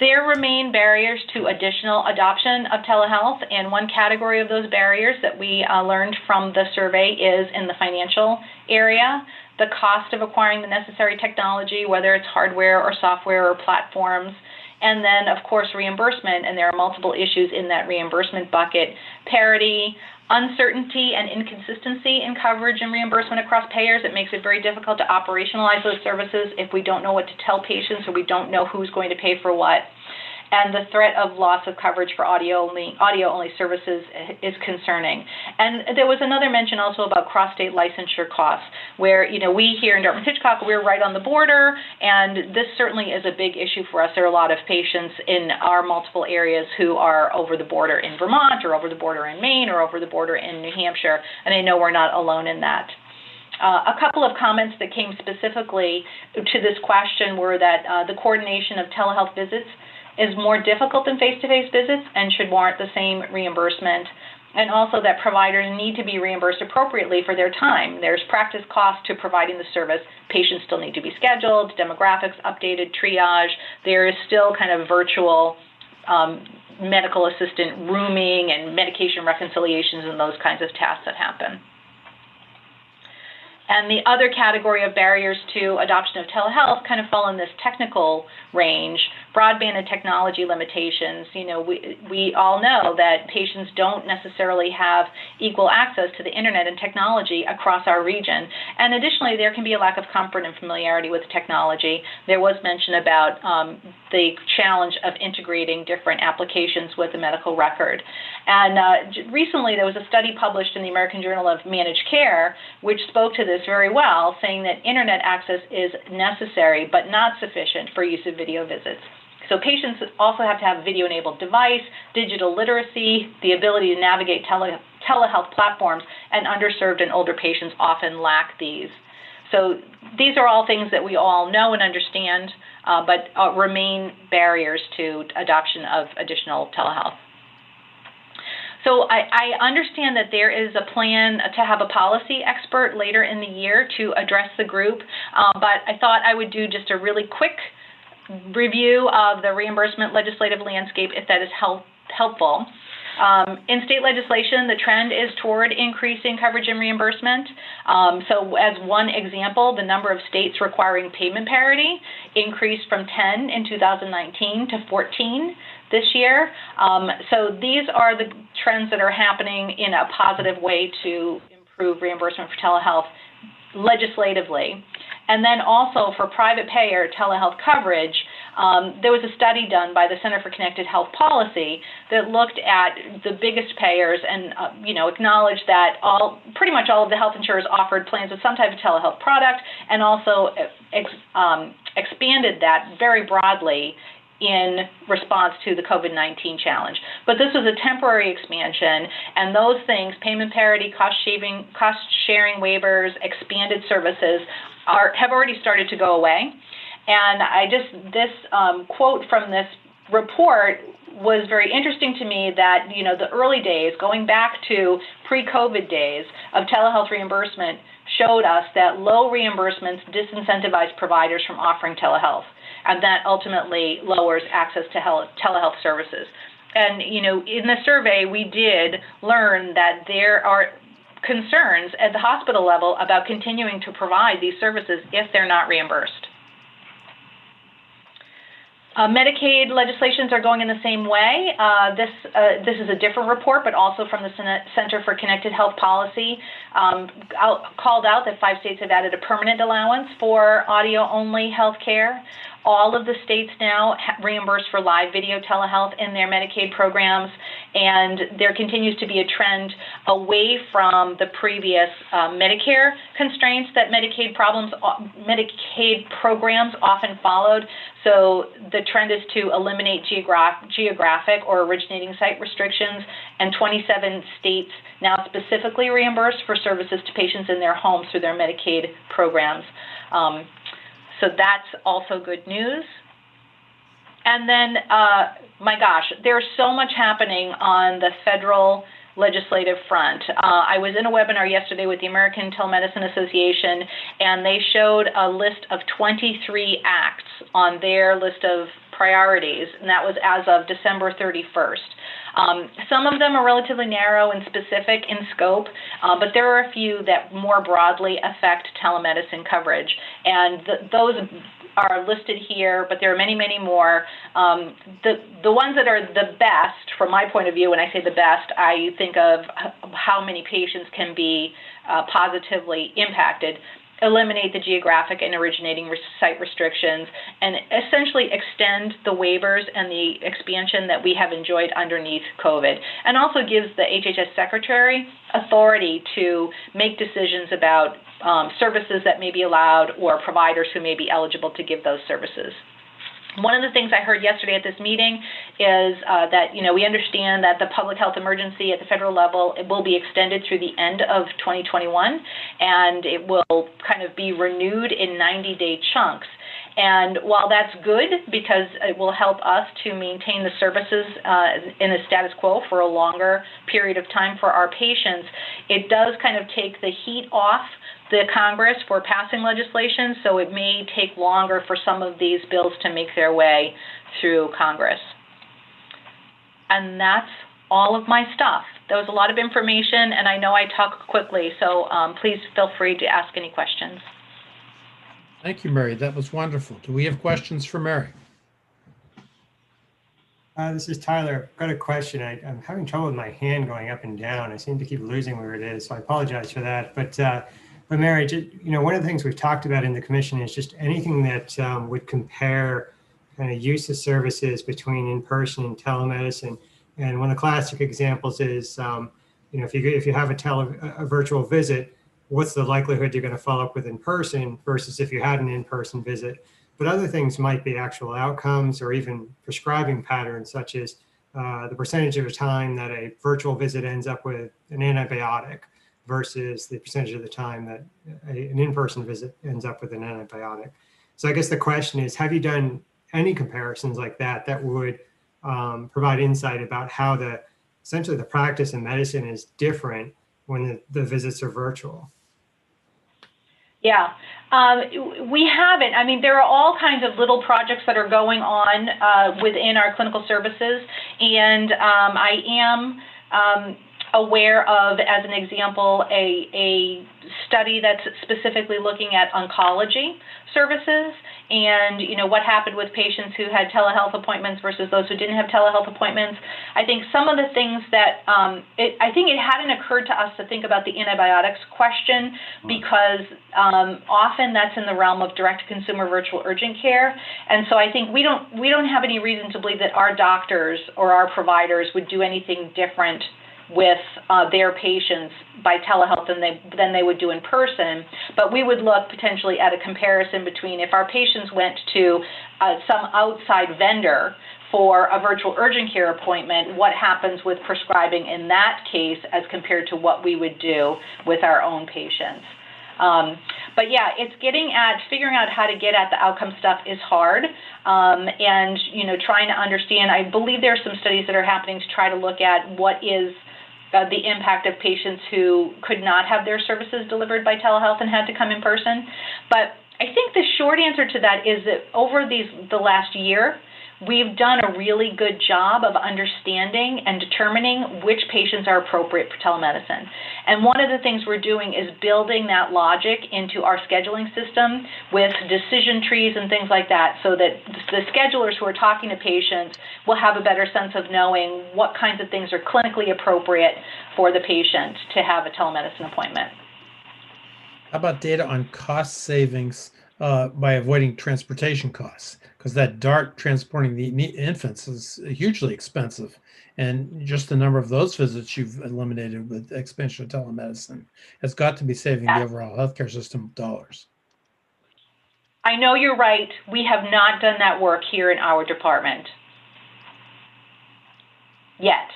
S6: There remain barriers to additional adoption of telehealth, and one category of those barriers that we learned from the survey is in the financial area. The cost of acquiring the necessary technology, whether it's hardware or software or platforms, and then, of course, reimbursement, and there are multiple issues in that reimbursement bucket. Parity, uncertainty, and inconsistency in coverage and reimbursement across payers. It makes it very difficult to operationalize those services if we don't know what to tell patients or we don't know who's going to pay for what. And the threat of loss of coverage for audio-only services is concerning. And there was another mention also about cross-state licensure costs, where we here in Dartmouth-Hitchcock, we're right on the border, and this certainly is a big issue for us. There are a lot of patients in our multiple areas who are over the border in Vermont, or over the border in Maine, or over the border in New Hampshire, and I know we're not alone in that. A couple of comments that came specifically to this question were that the coordination of telehealth visits is more difficult than face-to-face visits and should warrant the same reimbursement, and also that providers need to be reimbursed appropriately for their time. There's practice cost to providing the service. Patients still need to be scheduled, demographics updated, triage. There is still kind of virtual medical assistant rooming and medication reconciliations and those kinds of tasks that happen. And the other category of barriers to adoption of telehealth kind of fall in this technical range. Broadband and technology limitations. We all know that patients don't necessarily have equal access to the internet and technology across our region. And additionally, there can be a lack of comfort and familiarity with technology. There was mention about the challenge of integrating different applications with the medical record. And recently, there was a study published in the American Journal of Managed Care, which spoke to this very well, saying that internet access is necessary but not sufficient for use of video visits. So patients also have to have a video-enabled device, digital literacy, the ability to navigate telehealth platforms, and underserved and older patients often lack these. So these are all things that we all know and understand, but remain barriers to adoption of additional telehealth. So I understand that there is a plan to have a policy expert later in the year to address the group, but I thought I would do just a really quick review of the reimbursement legislative landscape if that is helpful. In state legislation, the trend is toward increasing coverage and reimbursement. So as one example, the number of states requiring payment parity increased from 10 in 2019 to 14 this year. So these are the trends that are happening in a positive way to improve reimbursement for telehealth legislatively. And then also for private payer telehealth coverage, there was a study done by the Center for Connected Health Policy that looked at the biggest payers and acknowledged that pretty much all of the health insurers offered plans with some type of telehealth product, and also expanded that very broadly in response to the COVID-19 challenge. But this was a temporary expansion, and those things, payment parity, cost sharing waivers, expanded services, have already started to go away. And this quote from this report was very interesting to me, that the early days, going back to pre-COVID days of telehealth reimbursement, showed us that low reimbursements disincentivize providers from offering telehealth, and that ultimately lowers access to telehealth services. And in the survey, we did learn that there are concerns at the hospital level about continuing to provide these services if they're not reimbursed. Medicaid legislations are going in the same way. This is a different report, but also from the Center for Connected Health Policy, called out that 5 states have added a permanent allowance for audio-only health care. All of the states now reimburse for live video telehealth in their Medicaid programs, and there continues to be a trend away from the previous Medicare constraints that Medicaid programs often followed. So the trend is to eliminate geographic or originating site restrictions, and 27 states now specifically reimburse for services to patients in their homes through their Medicaid programs. So that's also good news. And then, my gosh, there's so much happening on the federal legislative front. I was in a webinar yesterday with the American Telemedicine Association, and they showed a list of 23 acts on their list of priorities, and that was as of December 31st. Some of them are relatively narrow and specific in scope, but there are a few that more broadly affect telemedicine coverage, and those are listed here, but there are many, many more. The ones that are the best, from my point of view, when I say the best, I think of how many patients can be positively impacted. Eliminate the geographic and originating site restrictions, and essentially extend the waivers and the expansion that we have enjoyed underneath COVID, and also gives the HHS Secretary authority to make decisions about services that may be allowed or providers who may be eligible to give those services. One of the things I heard yesterday at this meeting is that, we understand that the public health emergency at the federal level, it will be extended through the end of 2021, and it will kind of be renewed in 90-day chunks. And while that's good because it will help us to maintain the services in the status quo for a longer period of time for our patients, it does kind of take the heat off the Congress for passing legislation, so it may take longer for some of these bills to make their way through Congress. And that's all of my stuff. There was a lot of information, and I know I talk quickly, so please feel free to ask any questions.
S2: Thank you, Mary. That was wonderful. Do we have questions for Mary?
S4: This is Tyler. I've got a question. I'm having trouble with my hand going up and down. I seem to keep losing where it is, so I apologize for that. But Mary, one of the things we've talked about in the commission is just anything that would compare kind of use of services between in-person and telemedicine. And one of the classic examples is, if you have a virtual visit, what's the likelihood you're going to follow up with in person versus if you had an in-person visit? But other things might be actual outcomes or even prescribing patterns, such as the percentage of the time that a virtual visit ends up with an antibiotic versus the percentage of the time that an in-person visit ends up with an antibiotic. So I guess the question is, have you done any comparisons like that that would provide insight about how essentially the practice in medicine is different when the visits are virtual?
S6: Yeah, we haven't. I mean, there are all kinds of little projects that are going on within our clinical services, and I am aware of, as an example, a study that's specifically looking at oncology services and what happened with patients who had telehealth appointments versus those who didn't have telehealth appointments. I think some of the things that I think it hadn't occurred to us to think about the antibiotics question because often that's in the realm of direct-to-consumer virtual urgent care, and so I think we don't have any reason to believe that our doctors or our providers would do anything different with their patients by telehealth than they would do in person. But we would look potentially at a comparison between if our patients went to some outside vendor for a virtual urgent care appointment, what happens with prescribing in that case as compared to what we would do with our own patients. But yeah, it's figuring out how to get at the outcome stuff is hard, and trying to understand. I believe there are some studies that are happening to try to look at what is the impact of patients who could not have their services delivered by telehealth and had to come in person. But I think the short answer to that is that over the last year, we've done a really good job of understanding and determining which patients are appropriate for telemedicine. And one of the things we're doing is building that logic into our scheduling system with decision trees and things like that, so that the schedulers who are talking to patients will have a better sense of knowing what kinds of things are clinically appropriate for the patient to have a telemedicine appointment.
S2: How about data on cost savings by avoiding transportation costs, because that DART transporting the infants is hugely expensive. And just the number of those visits you've eliminated with the expansion of telemedicine has got to be saving the overall healthcare system dollars.
S6: I know you're right. We have not done that work here in our department yet.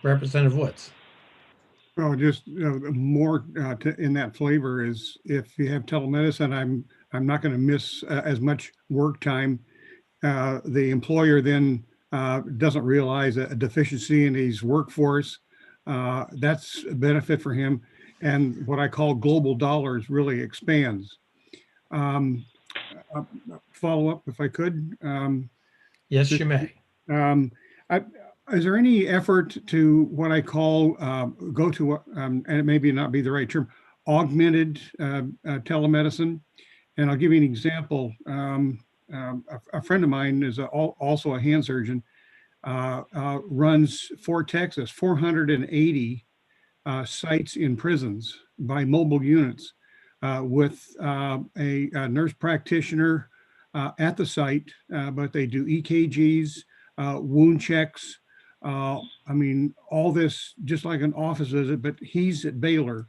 S2: Representative Woods.
S3: Well, just more in that flavor is if you have telemedicine, I'm not going to miss as much work time. The employer then doesn't realize a deficiency in his workforce. That's a benefit for him, and what I call global dollars really expands. Follow up, if I could.
S2: Yes, you may.
S3: Is there any effort to what I call go to, and it maybe not be the right term, augmented telemedicine? And I'll give you an example. A friend of mine is also a hand surgeon, runs for Texas 480 sites in prisons by mobile units with a nurse practitioner at the site, but they do EKGs, wound checks. I mean, all this just like an office visit, but he's at Baylor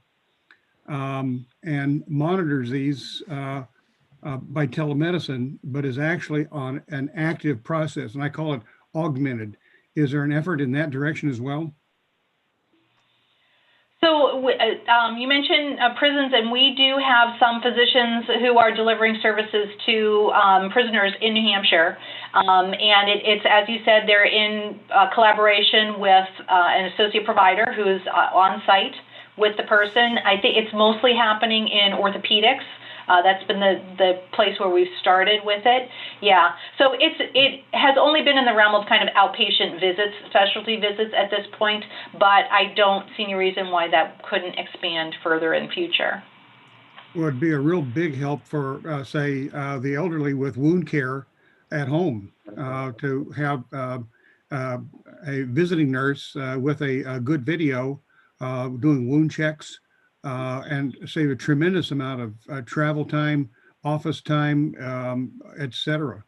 S3: and monitors these by telemedicine, but is actually on an active process. And I call it augmented. Is there an effort in that direction as well?
S6: So you mentioned prisons, and we do have some physicians who are delivering services to prisoners in New Hampshire. And it's, as you said, they're in collaboration with an associate provider who's on site with the person. I think it's mostly happening in orthopedics. That's been the place where we've started with it. Yeah. So it has only been in the realm of kind of outpatient visits, specialty visits at this point, but I don't see any reason why that couldn't expand further in future.
S3: Would be a real big help for, say, the elderly with wound care at home to have a visiting nurse with a good video doing wound checks. And save a tremendous amount of travel time, office time, et cetera.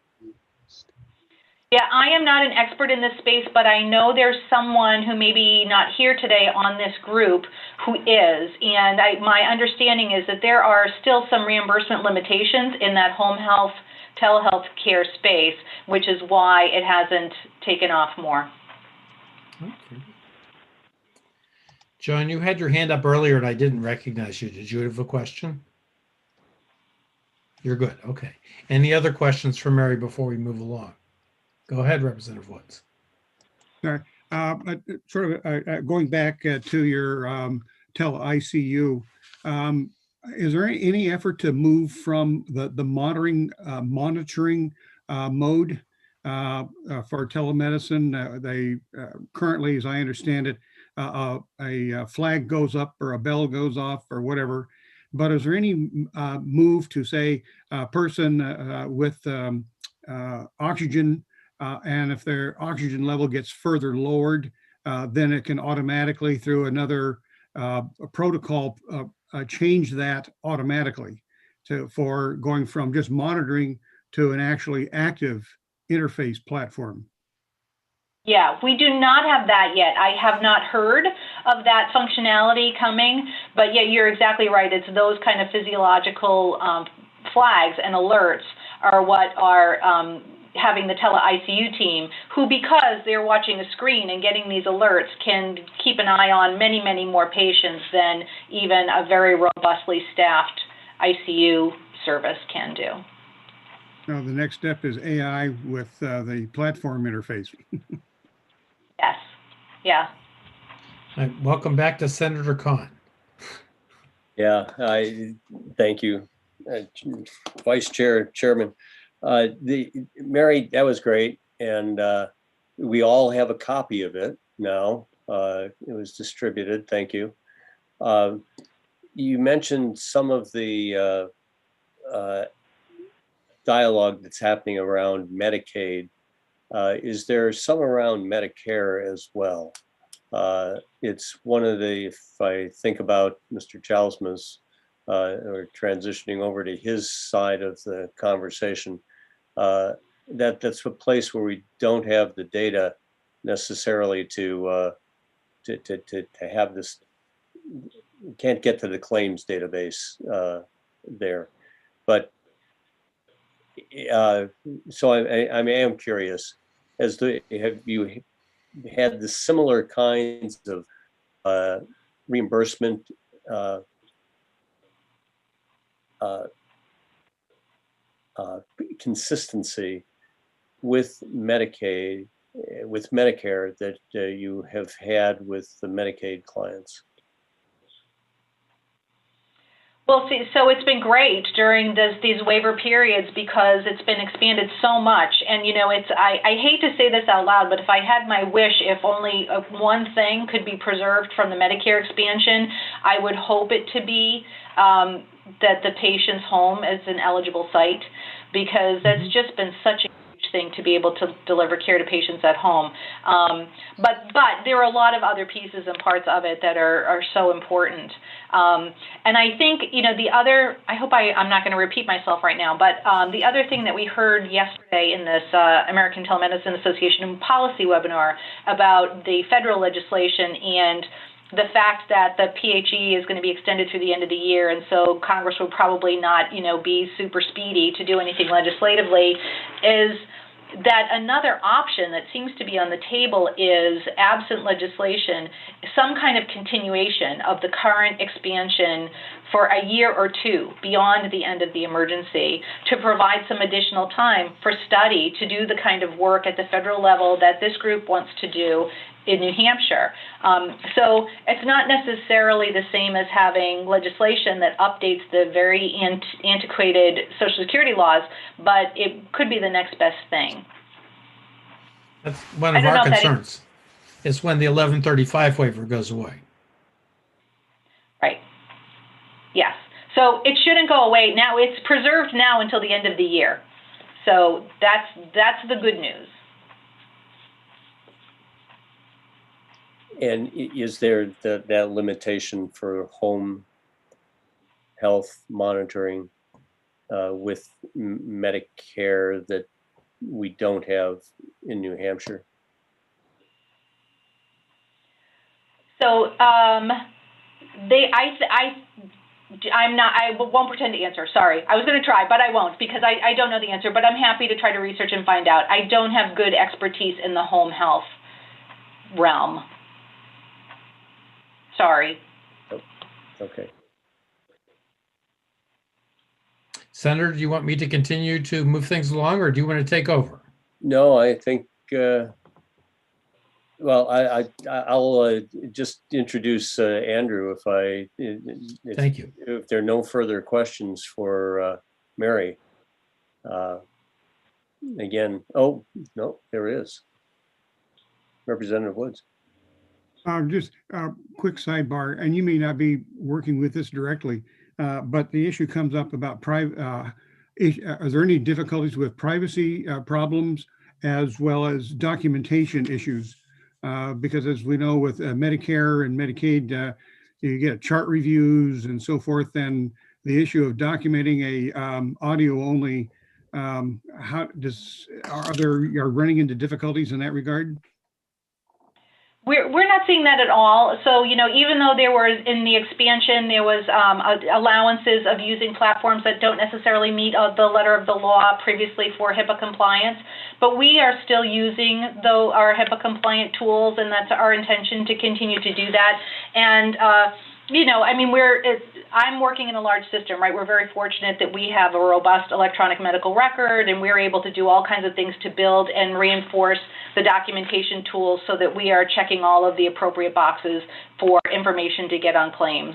S6: Yeah, I am not an expert in this space, but I know there's someone who may be not here today on this group who is. And my understanding is that there are still some reimbursement limitations in that home health, telehealth care space, which is why it hasn't taken off more.
S2: Okay. John, you had your hand up earlier and I didn't recognize you. Did you have a question? You're good. Okay. Any other questions for Mary before we move along? Go ahead, Representative Woods.
S3: Sorry. Going back to your TeleICU, is there any effort to move from the monitoring mode for telemedicine? They currently, as I understand it, a flag goes up or a bell goes off or whatever. But is there any move to say a person with oxygen, and if their oxygen level gets further lowered, then it can automatically through another protocol change that automatically for going from just monitoring to an actually active interface platform?
S6: Yeah, we do not have that yet. I have not heard of that functionality coming, but yeah, you're exactly right. It's those kind of physiological flags and alerts are what are having the TeleICU team, who, because they're watching a screen and getting these alerts, can keep an eye on many, many more patients than even a very robustly staffed ICU service can do.
S3: Now, the next step is AI with the platform interface.
S6: Yes. Yeah.
S2: Welcome back to Senator Khan.
S1: Yeah, thank you, Vice Chairman. Mary, that was great, and we all have a copy of it now. It was distributed. Thank you. You mentioned some of the dialogue that's happening around Medicaid. Is there some around Medicare as well? It's one of the, if I think about Mr. Jousma's or transitioning over to his side of the conversation, that's a place where we don't have the data necessarily to have this. We can't get to the claims database there, but so I am curious as to, have you had the similar kinds of reimbursement consistency with Medicaid, with Medicare that you have had with the Medicaid clients?
S6: Well, see, so it's been great during these waiver periods because it's been expanded so much. And, you know, I hate to say this out loud, but if I had my wish, if only one thing could be preserved from the Medicare expansion, I would hope it to be that the patient's home is an eligible site, because that's just been such a huge thing to be able to deliver care to patients at home. But there are a lot of other pieces and parts of it that are so important. And I think, you know, the other, I hope I'm not going to repeat myself right now, but the other thing that we heard yesterday in this American Telemedicine Association policy webinar about the federal legislation and the fact that the PHE is going to be extended through the end of the year, and so Congress will probably not, you know, be super speedy to do anything legislatively, is that another option that seems to be on the table is, absent legislation, some kind of continuation of the current expansion for a year or two beyond the end of the emergency, to provide some additional time for study to do the kind of work at the federal level that this group wants to do in New Hampshire. So it's not necessarily the same as having legislation that updates the very antiquated Social Security laws, but it could be the next best thing.
S2: That's one of our concerns, is when the 1135 waiver goes away.
S6: Right. Yes. So it shouldn't go away. Now it's preserved now until the end of the year. So that's the good news.
S1: And is there that limitation for home health monitoring with Medicare that we don't have in New Hampshire?
S6: So I won't pretend to answer. Sorry, I was going to try, but I won't, because I don't know the answer. But I'm happy to try to research and find out. I don't have good expertise in the home health realm. Sorry.
S1: Oh, okay.
S2: Senator, do you want me to continue to move things along, or do you want to take over?
S1: No, I think, well, I'll just introduce Andrew
S2: Thank you.
S1: If there are no further questions for Mary. Again, oh, no, there is. Representative Woods.
S3: Just a quick sidebar, and you may not be working with this directly, but the issue comes up about private. Are there any difficulties with privacy problems as well as documentation issues? Because as we know, with Medicare and Medicaid, you get chart reviews and so forth, and the issue of documenting a audio only. Are you running into difficulties in that regard?
S6: We're not seeing that at all. So, you know, even though there was, in the expansion, there was allowances of using platforms that don't necessarily meet the letter of the law previously for HIPAA compliance, but we are still using our HIPAA compliant tools, and that's our intention to continue to do that. And, you know, I mean, I'm working in a large system, right? We're very fortunate that we have a robust electronic medical record, and we're able to do all kinds of things to build and reinforce the documentation tools so that we are checking all of the appropriate boxes for information to get on claims.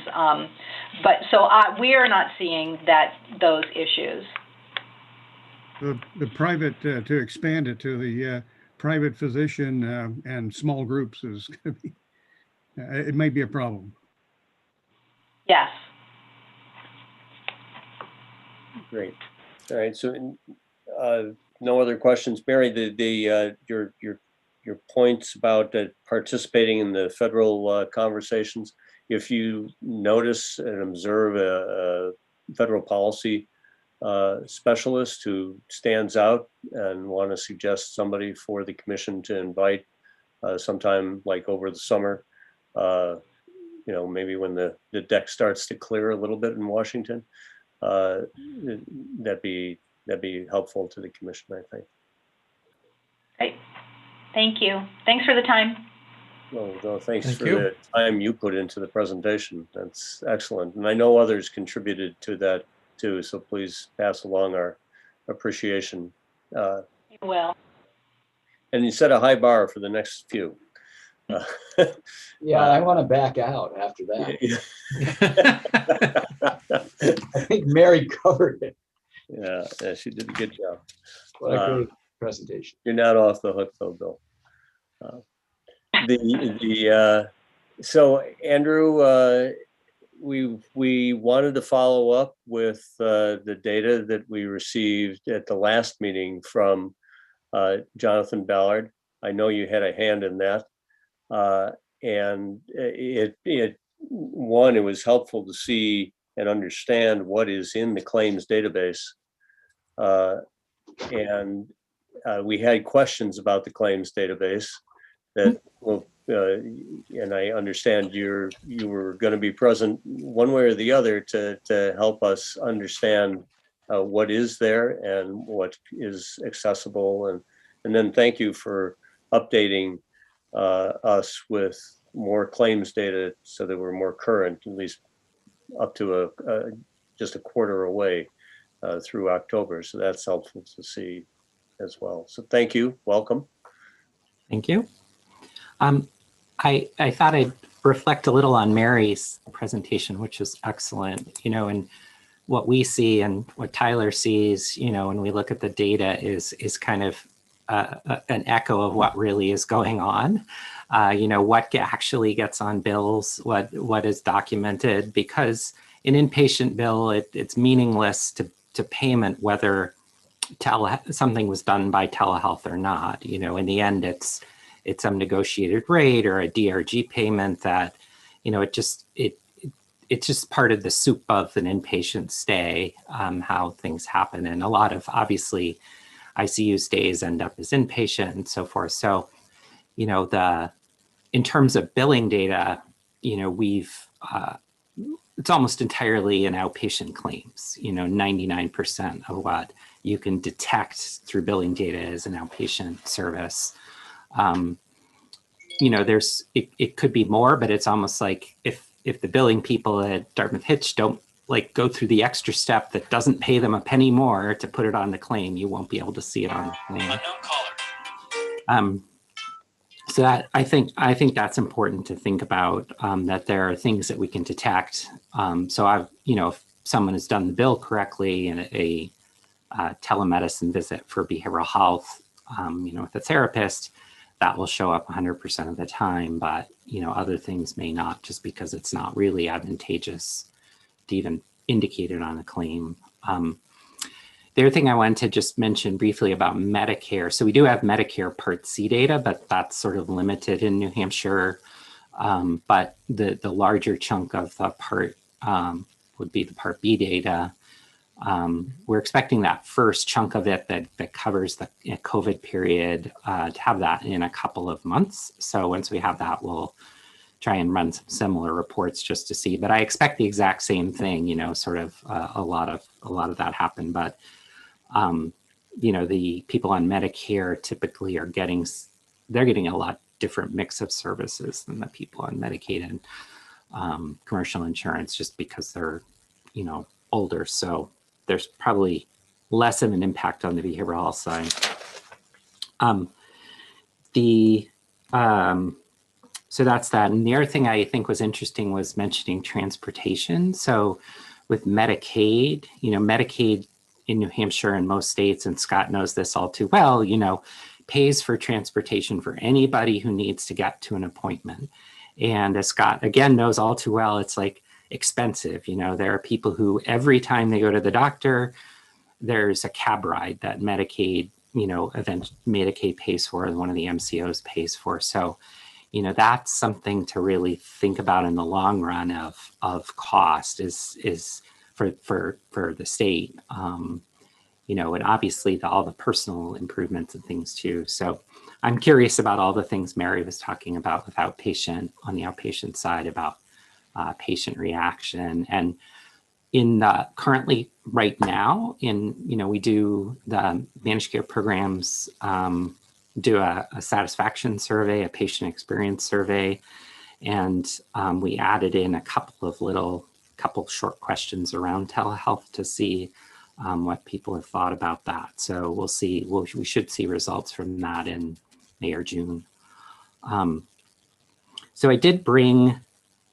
S6: But so we are not seeing those issues.
S3: The private, to expand it to the private physician and small groups is going to be, it may be a problem.
S6: Yes.
S1: Great. All right. So, no other questions, Mary. Your points about participating in the federal conversations. if you notice and observe a federal policy specialist who stands out and want to suggest somebody for the commission to invite sometime like over the summer, you know, maybe when the deck starts to clear a little bit in Washington, that'd be helpful to the commission, I think.
S6: Great. Thank you. Thanks for the time.
S1: Well, no, thanks
S2: Thank
S1: for
S2: you.
S1: the time you put into the presentation. That's excellent. And I know others contributed to that too, so please pass along our appreciation.
S6: You will.
S1: And you set a high bar for the next few.
S12: Yeah, I want to back out after that. I think Mary covered it.
S1: Yeah, she did a good job.
S12: What a great presentation.
S1: You're not off the hook though, Bill. So Andrew, we wanted to follow up with the data that we received at the last meeting from Jonathan Ballard. I know you had a hand in that, and it was helpful to see and understand what is in the claims database, and we had questions about the claims database that will. And I understand you were going to be present one way or the other to help us understand what is there and what is accessible, and then thank you for updating us with more claims data so that we're more current, at least up to just a quarter away through October. So that's helpful to see as well. So thank you. Welcome.
S13: Thank you. I thought I'd reflect a little on Mary's presentation, which is excellent, you know, and what we see and what Tyler sees, you know, when we look at the data is kind of an echo of what really is going on. You know, what actually gets on bills, what is documented, because an inpatient bill, it's meaningless to payment whether something was done by telehealth or not. You know, in the end, it's some negotiated rate or a DRG payment that, you know, it's just part of the soup of an inpatient stay, how things happen. And a lot of, obviously, ICU stays end up as inpatient and so forth. So, you know, in terms of billing data, you know, it's almost entirely in outpatient claims. You know, 99% of what you can detect through billing data is an outpatient service. You know, it could be more, but it's almost like if the billing people at Dartmouth Hitch don't like go through the extra step that doesn't pay them a penny more to put it on the claim, you won't be able to see it on the claim. So that I think that's important to think about, that there are things that we can detect. So you know, if someone has done the bill correctly in a telemedicine visit for behavioral health, you know, with a therapist, that will show up 100% of the time, but, you know, other things may not, just because it's not really advantageous to even indicate it on a claim. The other thing I wanted to just mention briefly about Medicare. So we do have Medicare Part C data, but that's sort of limited in New Hampshire. But the larger chunk of the part would be the Part B data. We're expecting that first chunk of it that covers the COVID period to have that in a couple of months. So once we have that, we'll try and run some similar reports just to see. But I expect the exact same thing, you know, sort of a lot of that happen. But you know, the people on Medicare typically are getting a lot different mix of services than the people on Medicaid and commercial insurance, just because they're, you know, older. So there's probably less of an impact on the behavioral health side. So that's that. And the other thing I think was interesting was mentioning transportation. So with Medicaid, you know, Medicaid in New Hampshire and most states, and Scott knows this all too well, you know, pays for transportation for anybody who needs to get to an appointment. And as Scott, again, knows all too well, it's like expensive. You know, there are people who every time they go to the doctor, there's a cab ride that Medicaid, you know, Medicaid pays for, and one of the MCOs pays for. So, you know, that's something to really think about in the long run of cost is for the state. You know, and obviously all the personal improvements and things too. So I'm curious about all the things Mary was talking about with outpatient, on the outpatient side, about patient reaction. And in the currently right now, in, you know, we do the managed care programs, do a satisfaction survey, a patient experience survey, and we added in a couple short questions around telehealth to see what people have thought about that. So we'll see, we should see results from that in May or June. So I did bring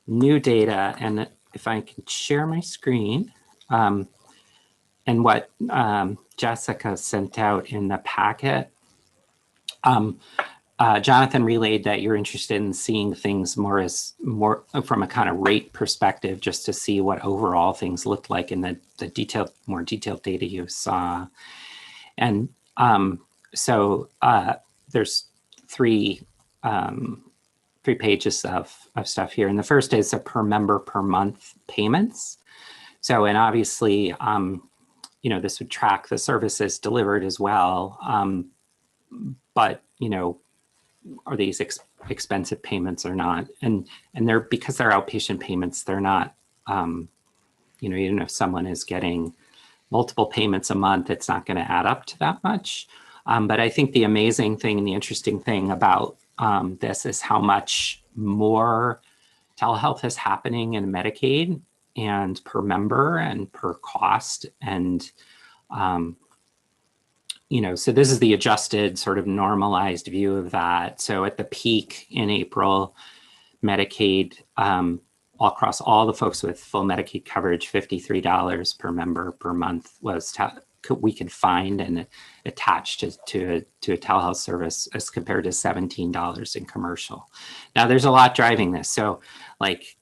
S13: new data, and if I can share my screen, and what Jessica sent out in the packet. Jonathan relayed that you're interested in seeing things more from a kind of rate perspective, just to see what overall things looked like in the more detailed data you saw. And so there's three pages of stuff here. And the first is a per member per month payments. So, and obviously, you know, this would track the services delivered as well. But, you know, are these expensive payments or not? And they're, because they're outpatient payments, they're not, you know, even if someone is getting multiple payments a month, it's not going to add up to that much. But I think the amazing thing and the interesting thing about this is how much more telehealth is happening in Medicaid, and per member and per cost. And, you know, so this is the adjusted sort of normalized view of that. So at the peak in April, Medicaid, across all the folks with full Medicaid coverage, $53 per member per month was we could find and attached to a telehealth service, as compared to $17 in commercial. Now there's a lot driving this. So like,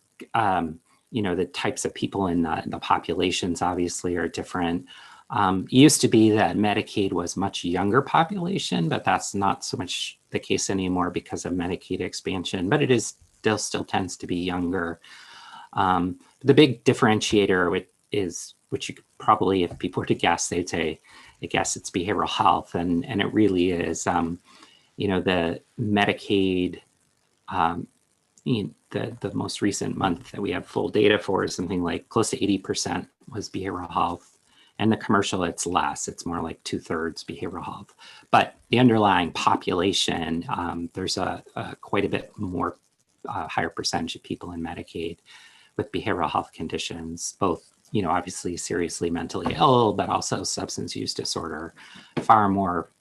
S13: you know, the types of people in the populations obviously are different. It used to be that Medicaid was much younger population, but that's not so much the case anymore because of Medicaid expansion, but it is still tends to be younger. The big differentiator is, which you could probably, if people were to guess, they'd say, I guess it's behavioral health. And it really is, you know, the Medicaid, the most recent month that we have full data for is something like close to 80% was behavioral health. And the commercial, it's less, it's more like 2/3 behavioral health. But the underlying population, there's a quite a bit more higher percentage of people in Medicaid with behavioral health conditions, both, you know, obviously seriously mentally ill, but also substance use disorder. Far more,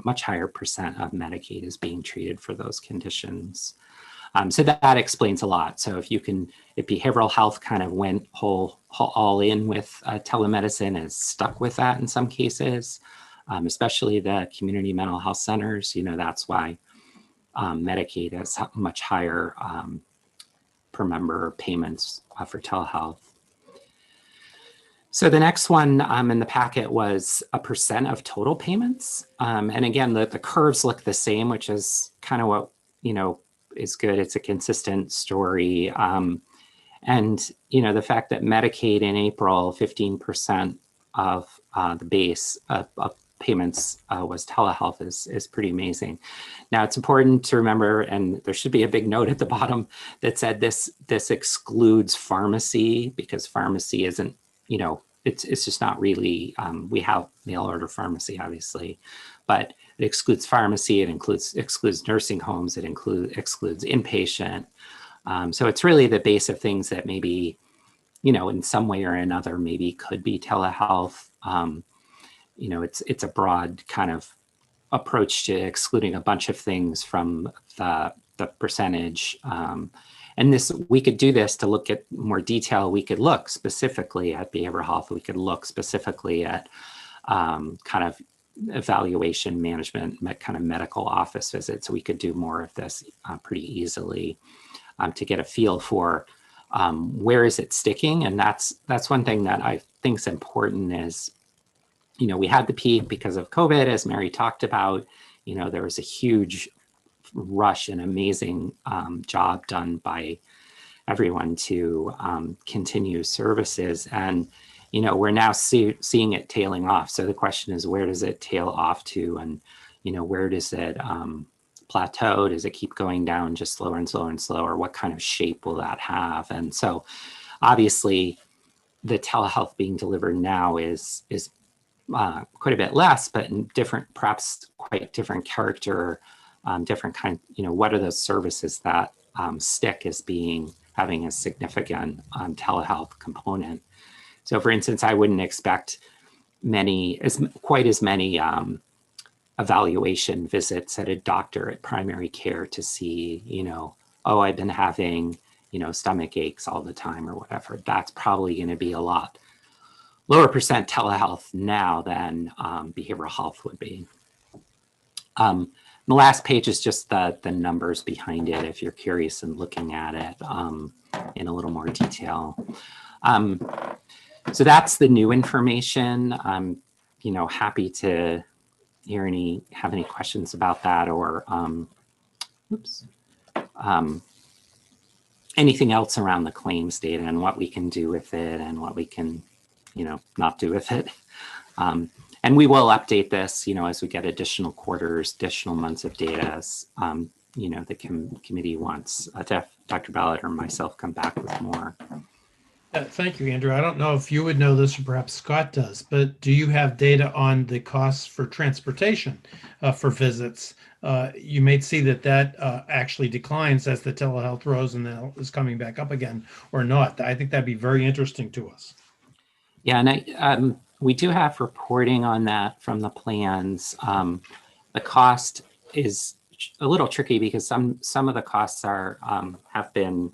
S13: much higher percent of Medicaid is being treated for those conditions. So that explains a lot. So if behavioral health kind of went all in with telemedicine, is stuck with that in some cases, especially the community mental health centers, you know, that's why Medicaid has much higher per member payments for telehealth. So the next one in the packet was a percent of total payments. And again, the curves look the same, which is kind of what, you know, is good. It's a consistent story. And, you know, the fact that Medicaid in April, 15% of the base of payments was telehealth is pretty amazing. Now it's important to remember, and there should be a big note at the bottom that said this excludes pharmacy, because pharmacy isn't, you know, it's just not really, we have mail order pharmacy obviously, but it excludes pharmacy, it excludes nursing homes, it excludes inpatient. So it's really the base of things that maybe, you know, in some way or another, maybe could be telehealth. You know, it's a broad kind of approach to excluding a bunch of things from the percentage. And we could do this to look at more detail. We could look specifically at behavioral health. We could look specifically at kind of evaluation management, kind of medical office visits. So we could do more of this pretty easily to get a feel for where is it sticking. And that's one thing that I think is important is, you know, we had the peak because of COVID, as Mary talked about. You know, there was a huge rush and amazing job done by everyone to continue services. And, you know, we're now seeing it tailing off. So the question is, where does it tail off to? And, you know, where does it plateau? Does it keep going down just slower and slower and slower? What kind of shape will that have? And so obviously the telehealth being delivered now is quite a bit less, but in different, perhaps quite different character, different kind, you know, what are those services that stick as having a significant telehealth component? So for instance, I wouldn't expect quite as many evaluation visits at a doctor at primary care to see, you know, oh, I've been having, you know, stomach aches all the time or whatever. That's probably going to be a lot lower percent telehealth now than behavioral health would be. The last page is just the numbers behind it, if you're curious and looking at it in a little more detail. So that's the new information. I'm, you know, happy to have any questions about that, or anything else around the claims data and what we can do with it and what we can, you know, not do with it. And we will update this, you know, as we get additional quarters, additional months of data, as, you know, the committee wants Dr. Ballard or myself come back with more.
S2: Thank you, Andrew. I don't know if you would know this, or perhaps Scott does, but do you have data on the costs for transportation for visits? You may see that actually declines as the telehealth rose and now is coming back up again, or not. I think that'd be very interesting to us.
S13: Yeah, and we do have reporting on that from the plans. The cost is a little tricky because some of the costs have been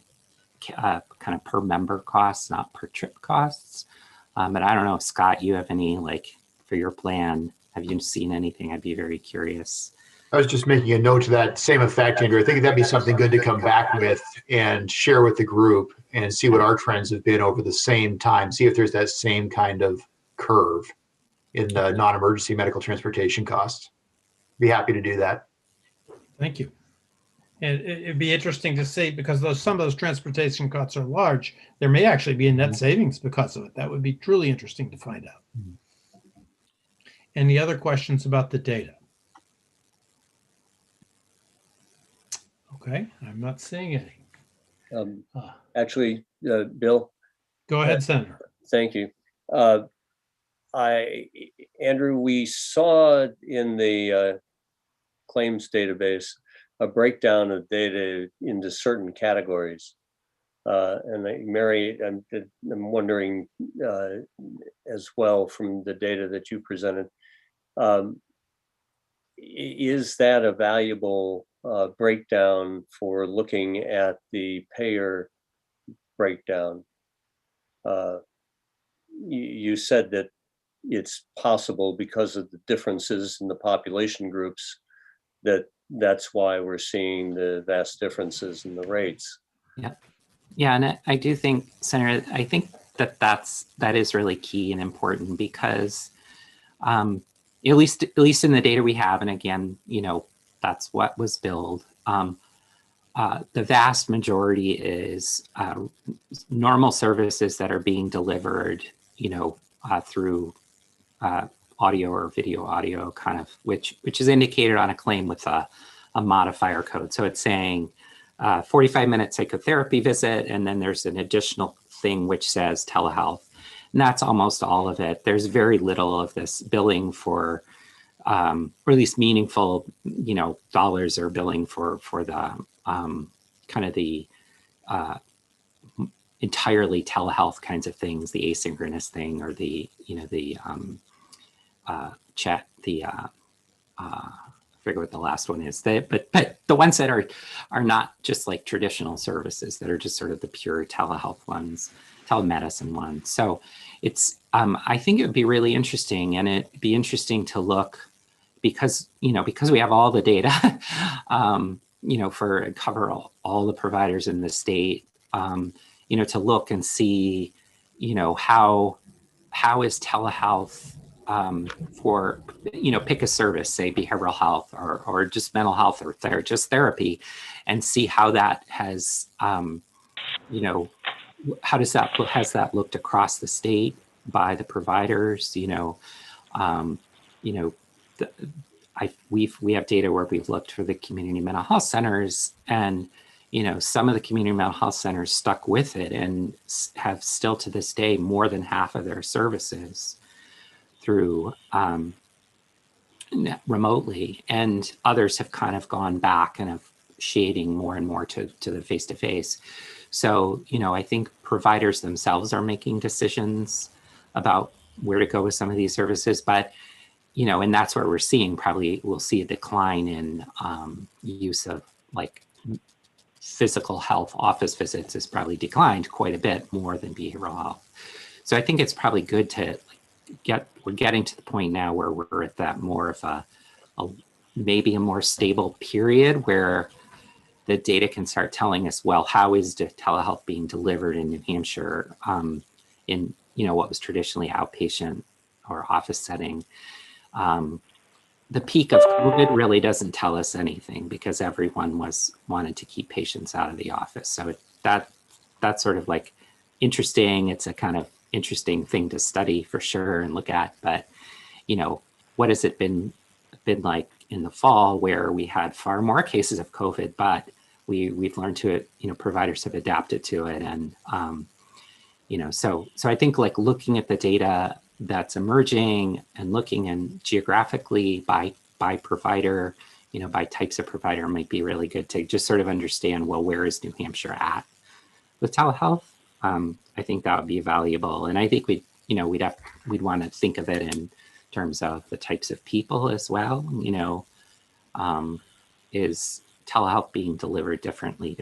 S13: kind of per member costs, not per trip costs. But I don't know, Scott, you have any, like, for your plan, have you seen anything? I'd be very curious.
S10: I was just making a note to that same effect, Andrew. I think that'd be something good to come back with and share with the group and see what our trends have been over the same time. See if there's that same kind of curve in the non-emergency medical transportation costs. Be happy to do that.
S2: Thank you. And it'd be interesting to see, because some of those transportation costs are large, there may actually be a net savings because of it. That would be truly interesting to find out. Any other questions about the data? Okay, I'm not seeing any.
S1: Actually, Bill.
S2: Go ahead, Senator.
S1: Thank you. Andrew, we saw in the claims database a breakdown of data into certain categories. And Mary, I'm wondering as well from the data that you presented, is that a valuable breakdown for looking at the payer breakdown? You said that it's possible because of the differences in the population groups that's why we're seeing the vast differences in the rates.
S13: Yeah, and I do think, Senator, I think that is really key and important, because at least in the data we have, and again, you know, that's what was billed. The vast majority is normal services that are being delivered, you know, through audio or video audio, kind of, which is indicated on a claim with a modifier code. So it's saying 45-minute psychotherapy visit, and then there's an additional thing which says telehealth, and that's almost all of it. There's very little of this billing for, or at least meaningful, you know, dollars or billing for the kind of the entirely telehealth kinds of things, the asynchronous thing, or the, you know, the chat, I forget what the last one is. But the ones that are not just like traditional services, that are just sort of the pure telehealth ones, telemedicine ones. So it's, I think it would be really interesting, and it'd be interesting to look, because, you know, because we have all the data, you know, cover all the providers in the state, you know, to look and see, you know, how is telehealth for, pick a service, say behavioral health or just mental health or just therapy, and see how that has, how has that looked across the state by the providers, we have data where we've looked for the community mental health centers, and some of the community mental health centers stuck with it and have still to this day more than half of their services through remotely, and others have kind of gone back and have shading more and more to the face-to-face. So I think providers themselves are making decisions about where to go with some of these services, but and that's where we're seeing, probably we'll see a decline in use of like physical health office visits has probably declined quite a bit more than behavioral health. So I think it's probably good to we're getting to the point now where we're at that more of a maybe a more stable period where the data can start telling us, well, how is telehealth being delivered in New Hampshire in what was traditionally outpatient or office setting. The peak of COVID really doesn't tell us anything because everyone wanted to keep patients out of the office. So that's sort of like interesting. It's a kind of interesting thing to study for sure and look at. But what has it been like in the fall where we had far more cases of COVID, but we've learned to providers have adapted to it, and so I think like looking at the data that's emerging and looking in geographically by provider, by types of provider might be really good to just sort of understand, well, where is New Hampshire at with telehealth? I think that would be valuable. And I think we'd want to think of it in terms of the types of people as well. Is telehealth being delivered differently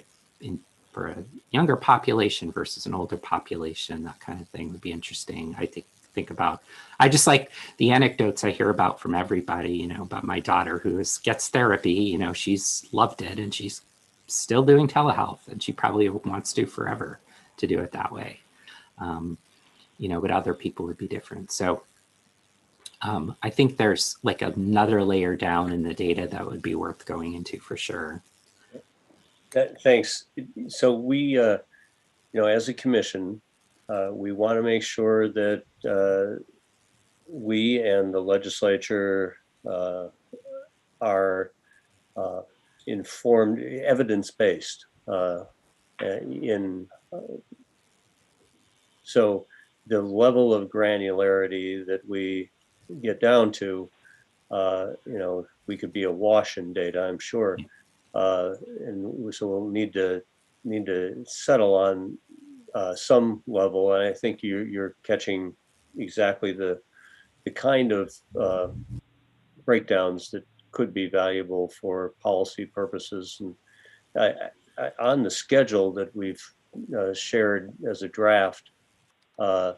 S13: for a younger population versus an older population? That kind of thing would be interesting. I think about, I just like the anecdotes I hear about from everybody, about my daughter who gets therapy, she's loved it and she's still doing telehealth and she probably wants to forever to do it that way. But other people would be different. So I think there's like another layer down in the data that would be worth going into for sure.
S1: Thanks. So we, as a commission, we want to make sure that we and the legislature are informed, evidence-based. So the level of granularity that we get down to, we could be awash in data, I'm sure, and so we'll need to settle on some level. And I think you're catching exactly the kind of breakdowns that could be valuable for policy purposes. And on the schedule that we've shared as a draft, I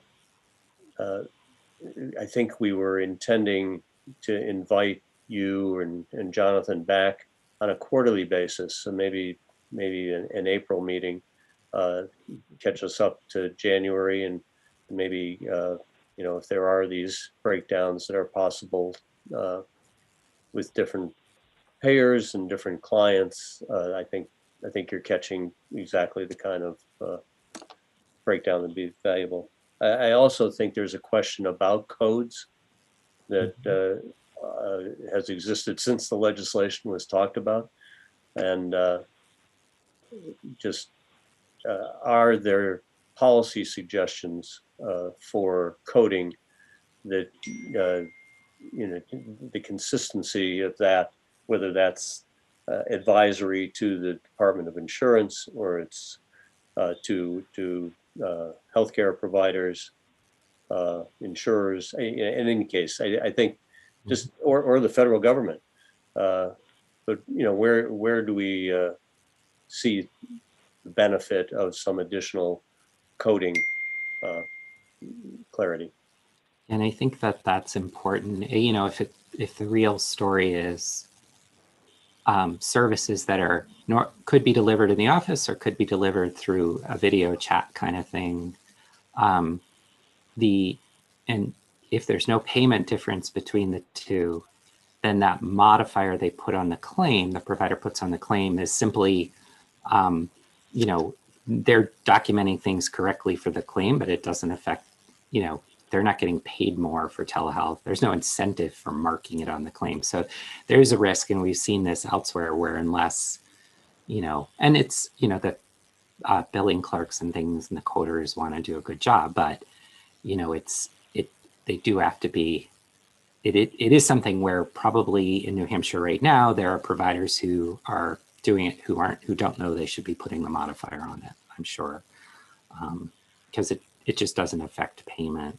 S1: think we were intending to invite you and Jonathan back on a quarterly basis. So maybe an April meeting, catch us up to January, and maybe if there are these breakdowns that are possible with different payers and different clients, I think you're catching exactly the kind of breakdown that'd be valuable. I also think there's a question about codes that has existed since the legislation was talked about, and are there policy suggestions for coding that the consistency of that, whether that's advisory to the Department of Insurance or it's to healthcare providers, insurers. In any case, I think just or the federal government. But where do we see the benefit of some additional coding clarity?
S13: And I think that's important. If the real story is services that could be delivered in the office or could be delivered through a video chat kind of thing, and if there's no payment difference between the two, then that modifier they put on the claim, the provider puts on the claim, is simply, you know, they're documenting things correctly for the claim, but it doesn't affect, you know, they're not getting paid more for telehealth. There's no incentive for marking it on the claim. So there's a risk, and we've seen this elsewhere, where unless, you know, and it's, you know, the billing clerks and things and the coders want to do a good job, but, you know, they do have to be, it is something where probably in New Hampshire right now, there are providers who are doing it who don't know they should be putting the modifier on it, I'm sure, because it just doesn't affect payment.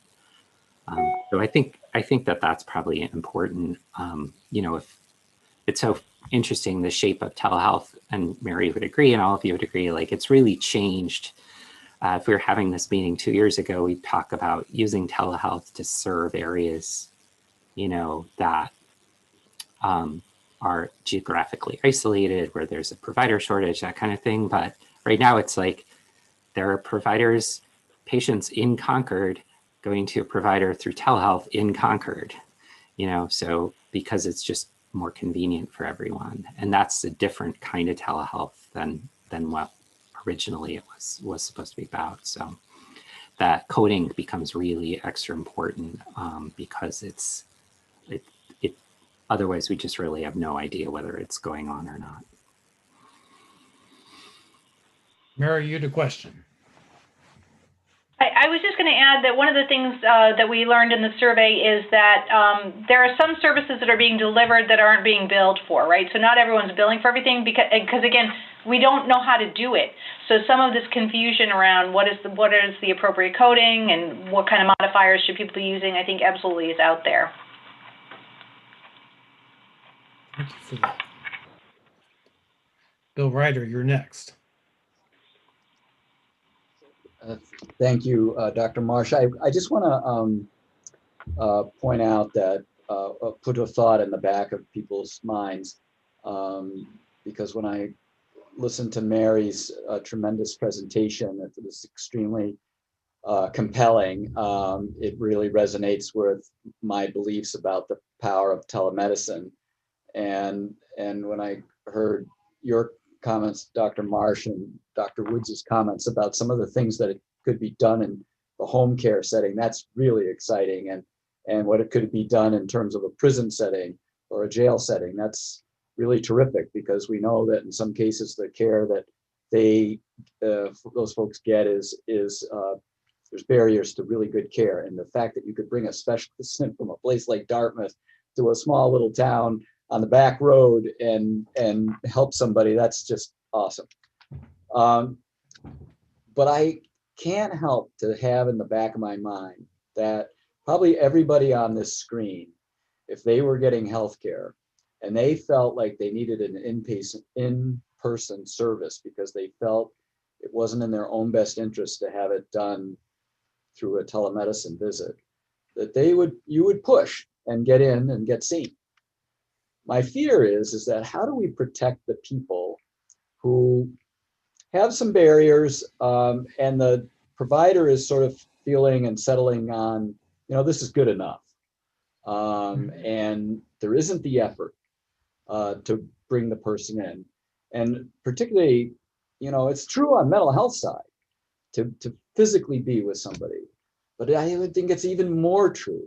S13: So I think that that's probably important. You know, if it's so interesting, the shape of telehealth, and Mary would agree, and all of you would agree, like it's really changed. If we were having this meeting 2 years ago, we'd talk about using telehealth to serve areas, you know, that are geographically isolated, where there's a provider shortage, that kind of thing. But right now it's like there are providers, patients in Concord going to a provider through telehealth in Concord, you know, so because it's just more convenient for everyone. And that's a different kind of telehealth than what originally it was supposed to be about. So that coding becomes really extra important because it otherwise we just really have no idea whether it's going on or not.
S2: Mary, you had a question.
S6: I was just going to add that one of the things that we learned in the survey is that there are some services that are being delivered that aren't being billed for, right? So not everyone's billing for everything because again, we don't know how to do it. So some of this confusion around what is the appropriate coding and what kind of modifiers should people be using, I think absolutely is out there.
S2: Thank you for that. Bill Ryder, you're next.
S12: Thank you, Dr. Marsh. I just want to point out that, put a thought in the back of people's minds, because when I listened to Mary's tremendous presentation, it was extremely compelling. It really resonates with my beliefs about the power of telemedicine. And when I heard your comments, Dr. Marsh, and Dr. Woods' comments about some of the things that it could be done in the home care setting, that's really exciting. And what it could be done in terms of a prison setting or a jail setting, that's really terrific, because we know that in some cases the care that those folks get is there's barriers to really good care. And the fact that you could bring a specialist in from a place like Dartmouth to a small little town on the back road and help somebody, that's just awesome. But I can't help to have in the back of my mind that probably everybody on this screen, if they were getting healthcare and they felt like they needed an in-person service because they felt it wasn't in their own best interest to have it done through a telemedicine visit, that you would push and get in and get seen. My fear is that how do we protect the people who have some barriers, and the provider is sort of feeling and settling on, you know, this is good enough, and there isn't the effort to bring the person in. And particularly, you know, it's true on mental health side to physically be with somebody, but I would think it's even more true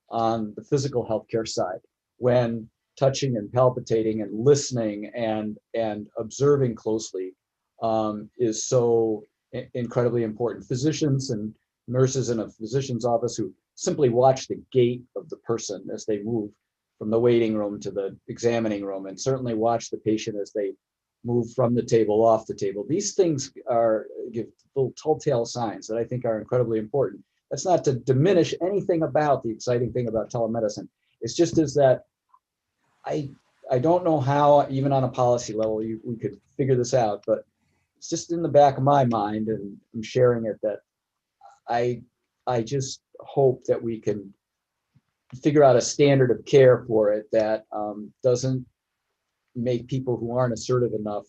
S12: on the physical healthcare side, when touching and palpitating and listening and observing closely is so incredibly important. Physicians and nurses in a physician's office who simply watch the gait of the person as they move from the waiting room to the examining room, and certainly watch the patient as they move from the table off the table. These things give little telltale signs that I think are incredibly important. That's not to diminish anything about the exciting thing about telemedicine. It's just is that I don't know how, even on a policy level, we could figure this out, but it's just in the back of my mind, and I'm sharing it, that I just hope that we can figure out a standard of care for it that doesn't make people who aren't assertive enough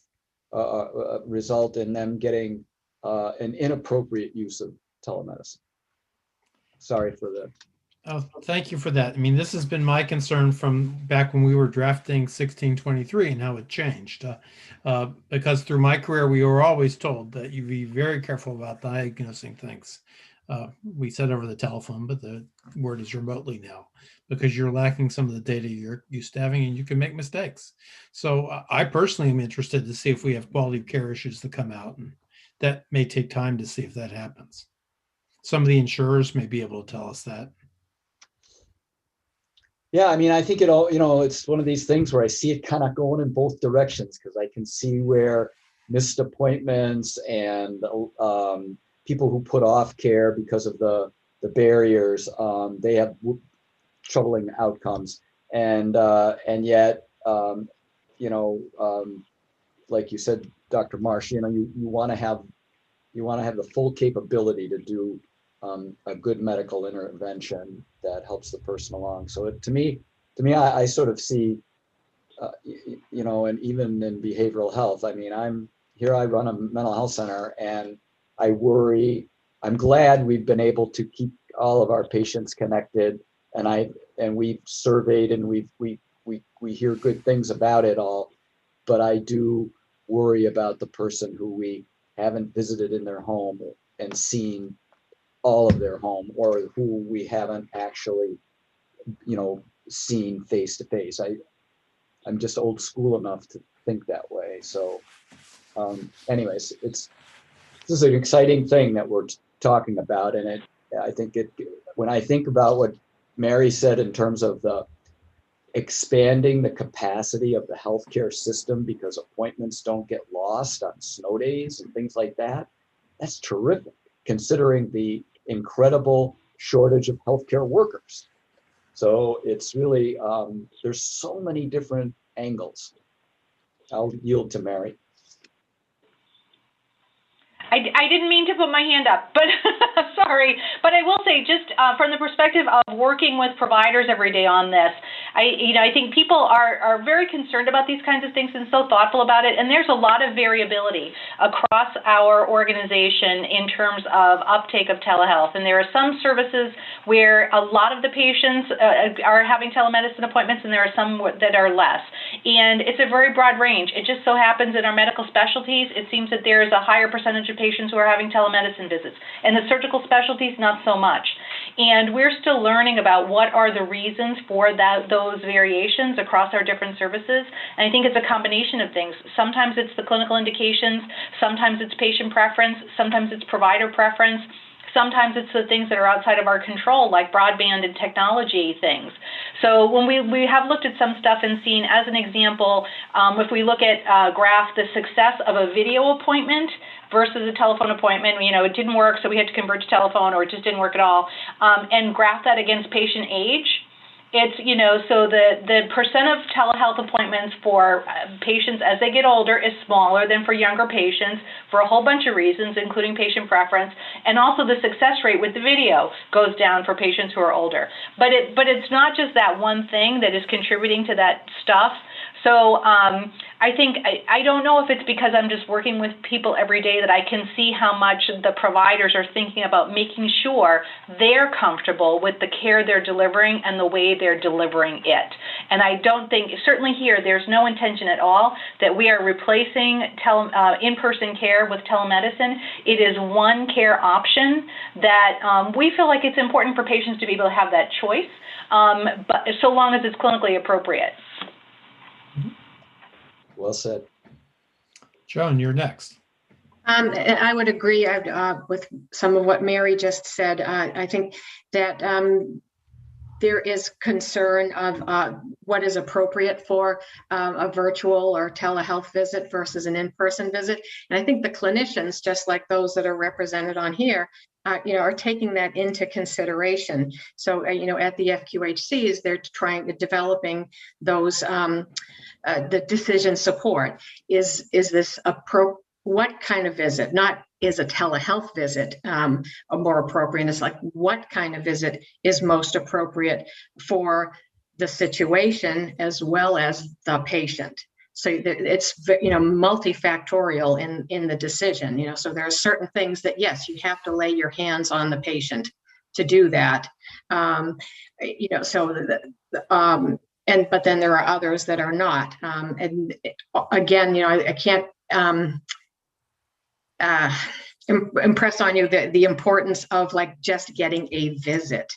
S12: result in them getting an inappropriate use of telemedicine. Sorry for the
S2: Oh, thank you for that. I mean, this has been my concern from back when we were drafting 1623 and how it changed. Because through my career, we were always told that you be very careful about diagnosing things. We said over the telephone, but the word is remotely now, because you're lacking some of the data you're used to having and you can make mistakes. So I personally am interested to see if we have quality of care issues that come out, and that may take time to see if that happens. Some of the insurers may be able to tell us that.
S12: Yeah, I mean, I think it all, you know, it's one of these things where I see it kind of going in both directions, because I can see where missed appointments and people who put off care because of the barriers, they have troubling outcomes. And yet, you know, like you said, Dr. Marsh, you know, you want to have the full capability to do a good medical intervention that helps the person along. So to me, I sort of see, you know, and even in behavioral health, I mean, I run a mental health center, and I worry. I'm glad we've been able to keep all of our patients connected, and we've surveyed, and we hear good things about it all, but I do worry about the person who we haven't visited in their home and seen all of their home, or who we haven't actually, you know, seen face to face. I'm just old school enough to think that way. So anyways, this is an exciting thing that we're talking about. And I think when I think about what Mary said in terms of the expanding the capacity of the healthcare system because appointments don't get lost on snow days and things like that, that's terrific, considering the incredible shortage of healthcare workers. So it's really, there's so many different angles. I'll yield to Mary.
S6: I didn't mean to put my hand up, but sorry. But I will say, just from the perspective of working with providers every day on this, I think people are very concerned about these kinds of things and so thoughtful about it. And there's a lot of variability across our organization in terms of uptake of telehealth. And there are some services where a lot of the patients are having telemedicine appointments, and there are some that are less. And it's a very broad range. It just so happens in our medical specialties, it seems that there is a higher percentage of patients who are having telemedicine visits. And the surgical specialties, not so much. And we're still learning about what are the reasons for those variations across our different services. And I think it's a combination of things. Sometimes it's the clinical indications, sometimes it's patient preference, sometimes it's provider preference. Sometimes it's the things that are outside of our control, like broadband and technology things. So when we have looked at some stuff and seen, as an example, if we look at graph the success of a video appointment versus a telephone appointment, you know, it didn't work, so we had to convert to telephone, or it just didn't work at all, and graph that against patient age. It's, you know, so the percent of telehealth appointments for patients as they get older is smaller than for younger patients for a whole bunch of reasons, including patient preference, and also the success rate with the video goes down for patients who are older. But it's not just that one thing that is contributing to that stuff. So I think, I don't know if it's because I'm just working with people every day that I can see how much the providers are thinking about making sure they're comfortable with the care they're delivering and the way they're delivering it. And I don't think, certainly here, there's no intention at all that we are replacing in-person care with telemedicine. It is one care option that we feel like it's important for patients to be able to have that choice, but so long as it's clinically appropriate.
S12: Well said.
S2: Joan, you're next.
S11: I would agree with some of what Mary just said. I think that there is concern of what is appropriate for a virtual or telehealth visit versus an in-person visit. And I think the clinicians, just like those that are represented on here, are taking that into consideration. So, at the FQHCs, they're developing those, the decision support. Is this what kind of visit? Not is a telehealth visit more appropriate? It's like, what kind of visit is most appropriate for the situation as well as the patient? So it's, multifactorial in the decision, so there are certain things that, yes, you have to lay your hands on the patient to do that. You know, so but then there are others that are not. And again, you know, I can't impress on you the importance of like just getting a visit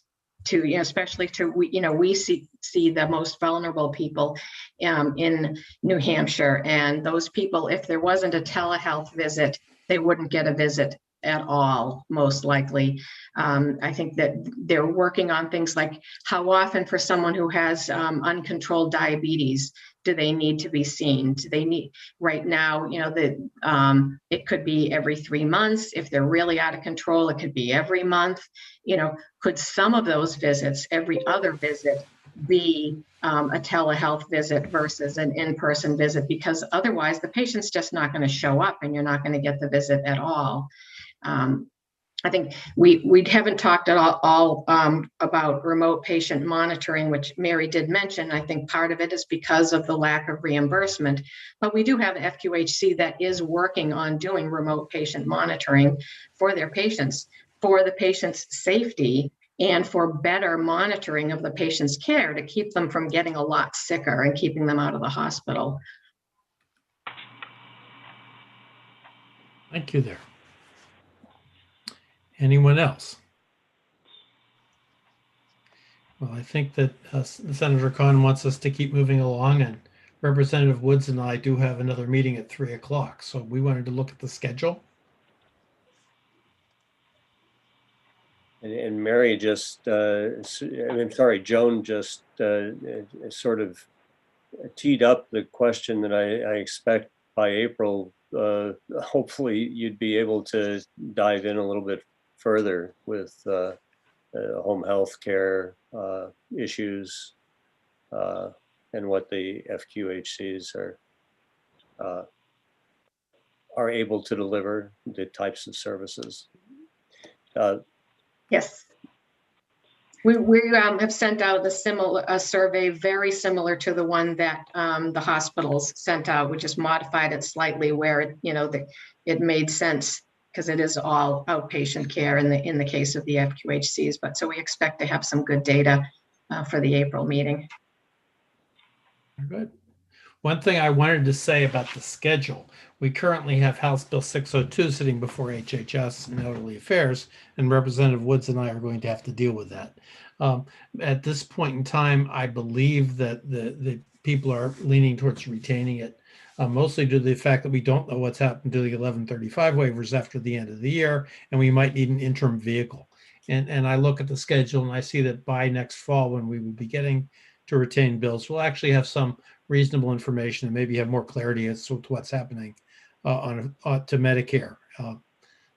S11: to, you know, especially to, you know, we see the most vulnerable people in New Hampshire, and those people, if there wasn't a telehealth visit, they wouldn't get a visit at all, most likely. I think that they're working on things like how often for someone who has uncontrolled diabetes do they need to be seen? Do they need, right now, you know, it could be every 3 months. If they're really out of control, it could be every month. You know, could some of those visits, every other visit, be a telehealth visit versus an in-person visit? Because otherwise the patient's just not going to show up and you're not going to get the visit at all. I think we haven't talked at all about remote patient monitoring, which Mary did mention. I think part of it is because of the lack of reimbursement, but we do have FQHC that is working on doing remote patient monitoring for their patients, for the patient's safety and for better monitoring of the patient's care to keep them from getting a lot sicker and keeping them out of the hospital.
S2: Thank you there. Anyone else? Well, I think that Senator Khan wants us to keep moving along, and Representative Woods and I do have another meeting at 3 o'clock. So we wanted to look at the schedule.
S1: And Mary just, I'm sorry, Joan just sort of teed up the question that I expect by April, hopefully you'd be able to dive in a little bit further with home health care issues and what the FQHCs are able to deliver, the types of services.
S11: Yes. We have sent out a survey very similar to the one that the hospitals sent out. We just modified it slightly where it made sense because it is all outpatient care in the case of the FQHCs. But so we expect to have some good data for the April meeting.
S2: Good. One thing I wanted to say about the schedule, we currently have House Bill 602 sitting before HHS and Elderly Affairs, and Representative Woods and I are going to have to deal with that. At this point in time, I believe that the people are leaning towards retaining it, mostly due to the fact that we don't know what's happened to the 1135 waivers after the end of the year, and we might need an interim vehicle. And I look at the schedule and I see that by next fall, when we will be getting to retain bills, we'll actually have some reasonable information and maybe have more clarity as to what's happening to Medicare.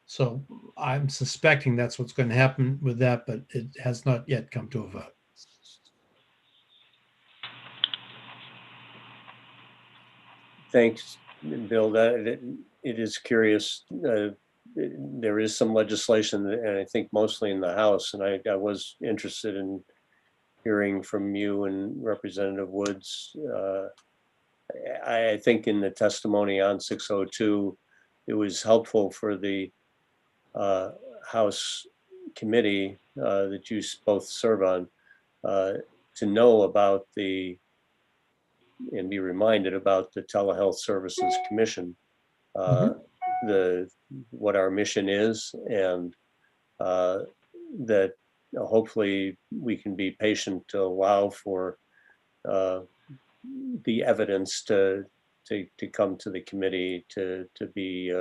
S2: So I'm suspecting that's what's going to happen with that, but it has not yet come to a vote.
S1: Thanks, Bill. It is curious. There is some legislation, and I think mostly in the House, and I was interested in hearing from you and Representative Woods. I think in the testimony on 602, it was helpful for the House committee that you both serve on to know about and be reminded about the Telehealth Services Commission, what our mission is, and that hopefully we can be patient to allow for the evidence to come to the committee to be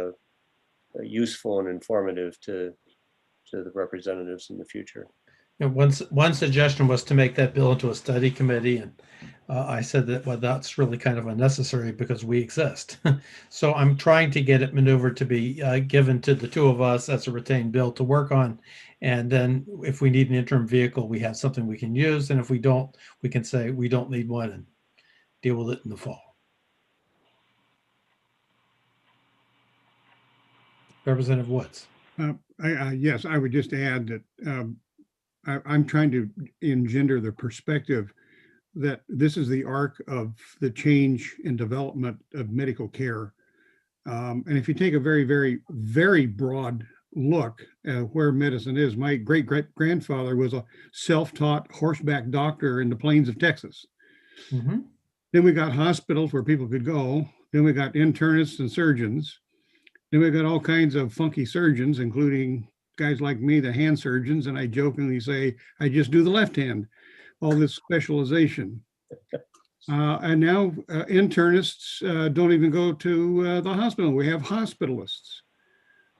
S1: useful and informative to the representatives in the future.
S2: And one suggestion was to make that bill into a study committee, and I said that, well, that's really kind of unnecessary because we exist. So I'm trying to get it maneuvered to be given to the two of us as a retained bill to work on. And then if we need an interim vehicle, we have something we can use. And if we don't, we can say we don't need one and deal with it in the fall. Representative Woods.
S3: Yes, I would just add that I'm trying to engender the perspective that this is the arc of the change and development of medical care. And if you take a very, very, very broad look where medicine is. My great-great-grandfather was a self-taught horseback doctor in the plains of Texas.
S2: Mhm.
S3: Then we got hospitals where people could go. Then we got internists and surgeons. Then we got all kinds of funky surgeons, including guys like me, the hand surgeons. And I jokingly say, I just do the left hand, all this specialization. And now internists don't even go to the hospital. We have hospitalists.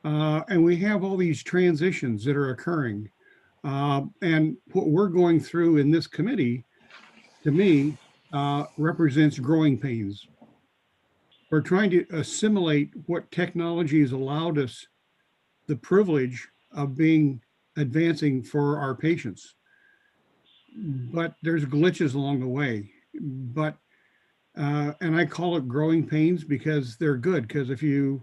S3: And we have all these transitions that are occurring. And what we're going through in this committee, to me, represents growing pains. We're trying to assimilate what technology has allowed us the privilege of being advancing for our patients. But there's glitches along the way. But and I call it growing pains because they're good. Because if you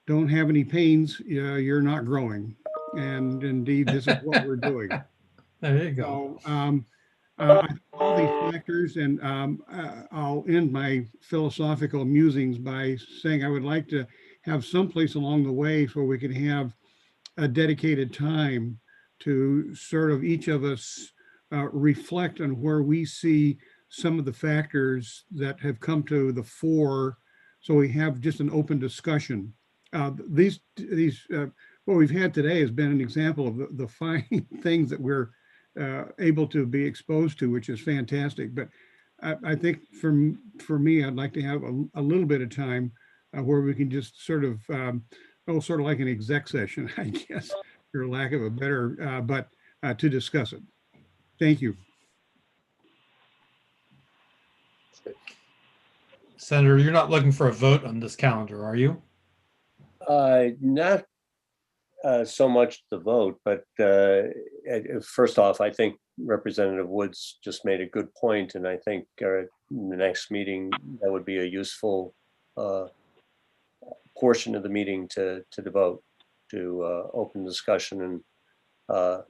S3: don't have any pains, you're not growing. And indeed, this is what we're doing.
S2: There you go.
S3: So, all these factors, and I'll end my philosophical musings by saying I would like to have someplace along the way where we can have a dedicated time to sort of each of us reflect on where we see some of the factors that have come to the fore, so we have just an open discussion. These what we've had today has been an example of the fine things that we're able to be exposed to, which is fantastic. But I think for me, I'd like to have a little bit of time where we can just sort of, sort of like an exec session, I guess, for lack of a better, but to discuss it. Thank you.
S2: Senator, you're not looking for a vote on this calendar, are you?
S1: Not so much the vote, but first off, I think Representative Woods just made a good point, and I think in the next meeting that would be a useful portion of the meeting to devote to open discussion and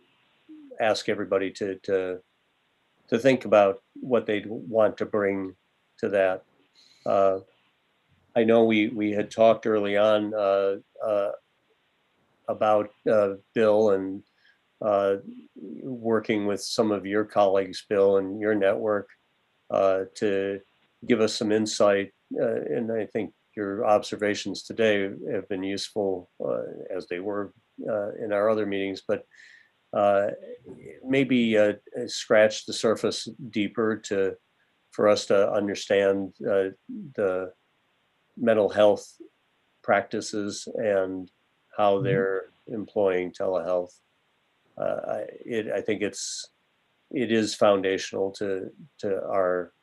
S1: ask everybody to think about what they'd want to bring to that. I know we had talked early on about Bill and working with some of your colleagues, Bill, and your network to give us some insight. And I think your observations today have been useful as they were in our other meetings, but maybe scratch the surface deeper for us to understand the mental health practices and how they're employing telehealth. I think it is foundational to our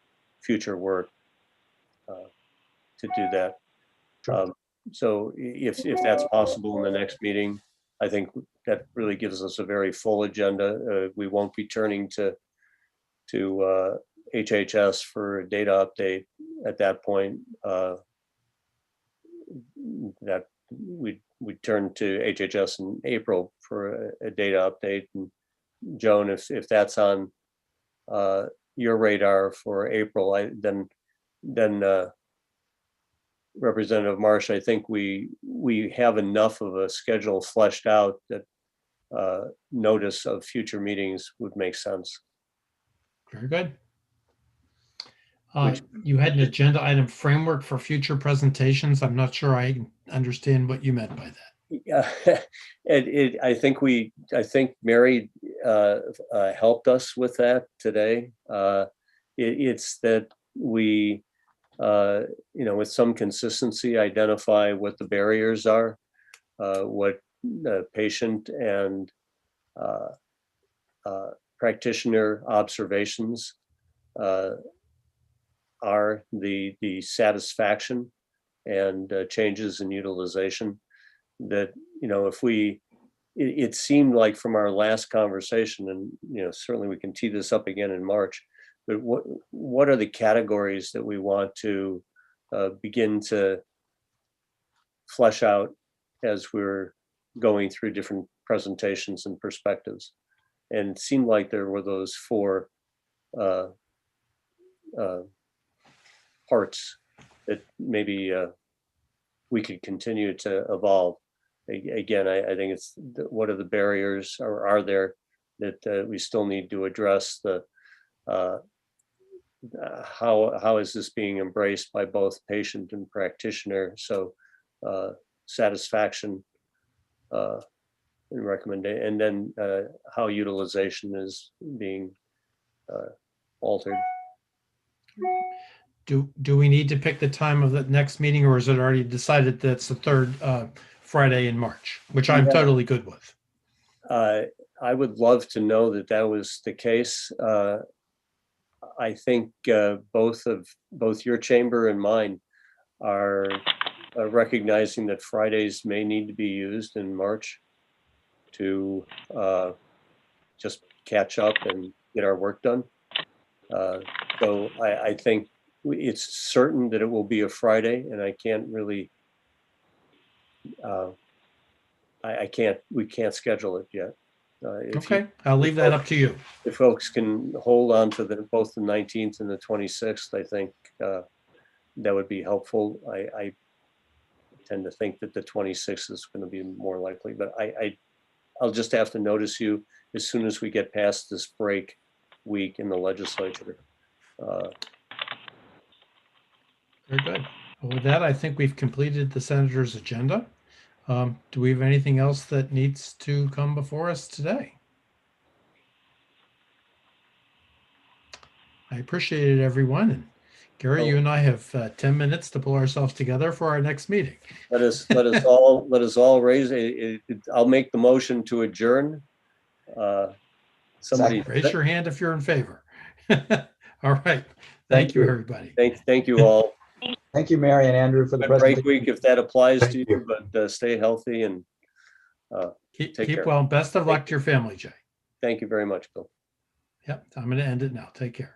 S1: future work to do that. So if that's possible in the next meeting, I think that really gives us a very full agenda. We won't be turning to HHS for a data update at that point. That we turn to HHS in April for a data update. And Joan, if that's on your radar for April, then Representative Marsh, I think we have enough of a schedule fleshed out that notice of future meetings would make sense.
S2: Very good. You had an agenda item framework for future presentations. I'm not sure I understand what you meant by that.
S1: Yeah, I think Mary helped us with that today. It's that we, with some consistency, identify what the barriers are, what the patient and practitioner observations are, the satisfaction and changes in utilization. That if it seemed like from our last conversation, and certainly we can tee this up again in March, but what are the categories that we want to begin to flesh out as we're going through different presentations and perspectives? And it seemed like there were those four parts that maybe we could continue to evolve. again, I think it's what are the barriers, or are there, that we still need to address. The how is this being embraced by both patient and practitioner? So satisfaction and recommendation, and then how utilization is being altered.
S2: Do we need to pick the time of the next meeting, or is it already decided that it's the third Friday in March, which I'm totally good with?
S1: I would love to know that that was the case. I think both your chamber and mine are recognizing that Fridays may need to be used in March to just catch up and get our work done. So I think it's certain that it will be a Friday, and I can't really, we can't schedule it yet.
S2: Okay, I'll leave that up to you.
S1: If folks can hold on to both the 19th and the 26th, I think that would be helpful. I tend to think that the 26th is going to be more likely, but I'll just have to notice you as soon as we get past this break week in the legislature.
S2: Very good. Well, with that, I think we've completed the senator's agenda. Do we have anything else that needs to come before us today? I appreciate it, everyone. And Gary, you and I have 10 minutes to pull ourselves together for our next meeting.
S1: Let us all raise I'll make the motion to adjourn. Somebody
S2: raise your hand if you're in favor. All right. Thank you, everybody.
S1: Thank you all.
S12: Thank you, Mary and Andrew, for the
S1: presentation. Break week if that applies to you, but stay healthy and
S2: keep well. Best of luck to your family, Jay.
S1: Thank you very much, Bill.
S2: Yep, I'm going to end it now. Take care.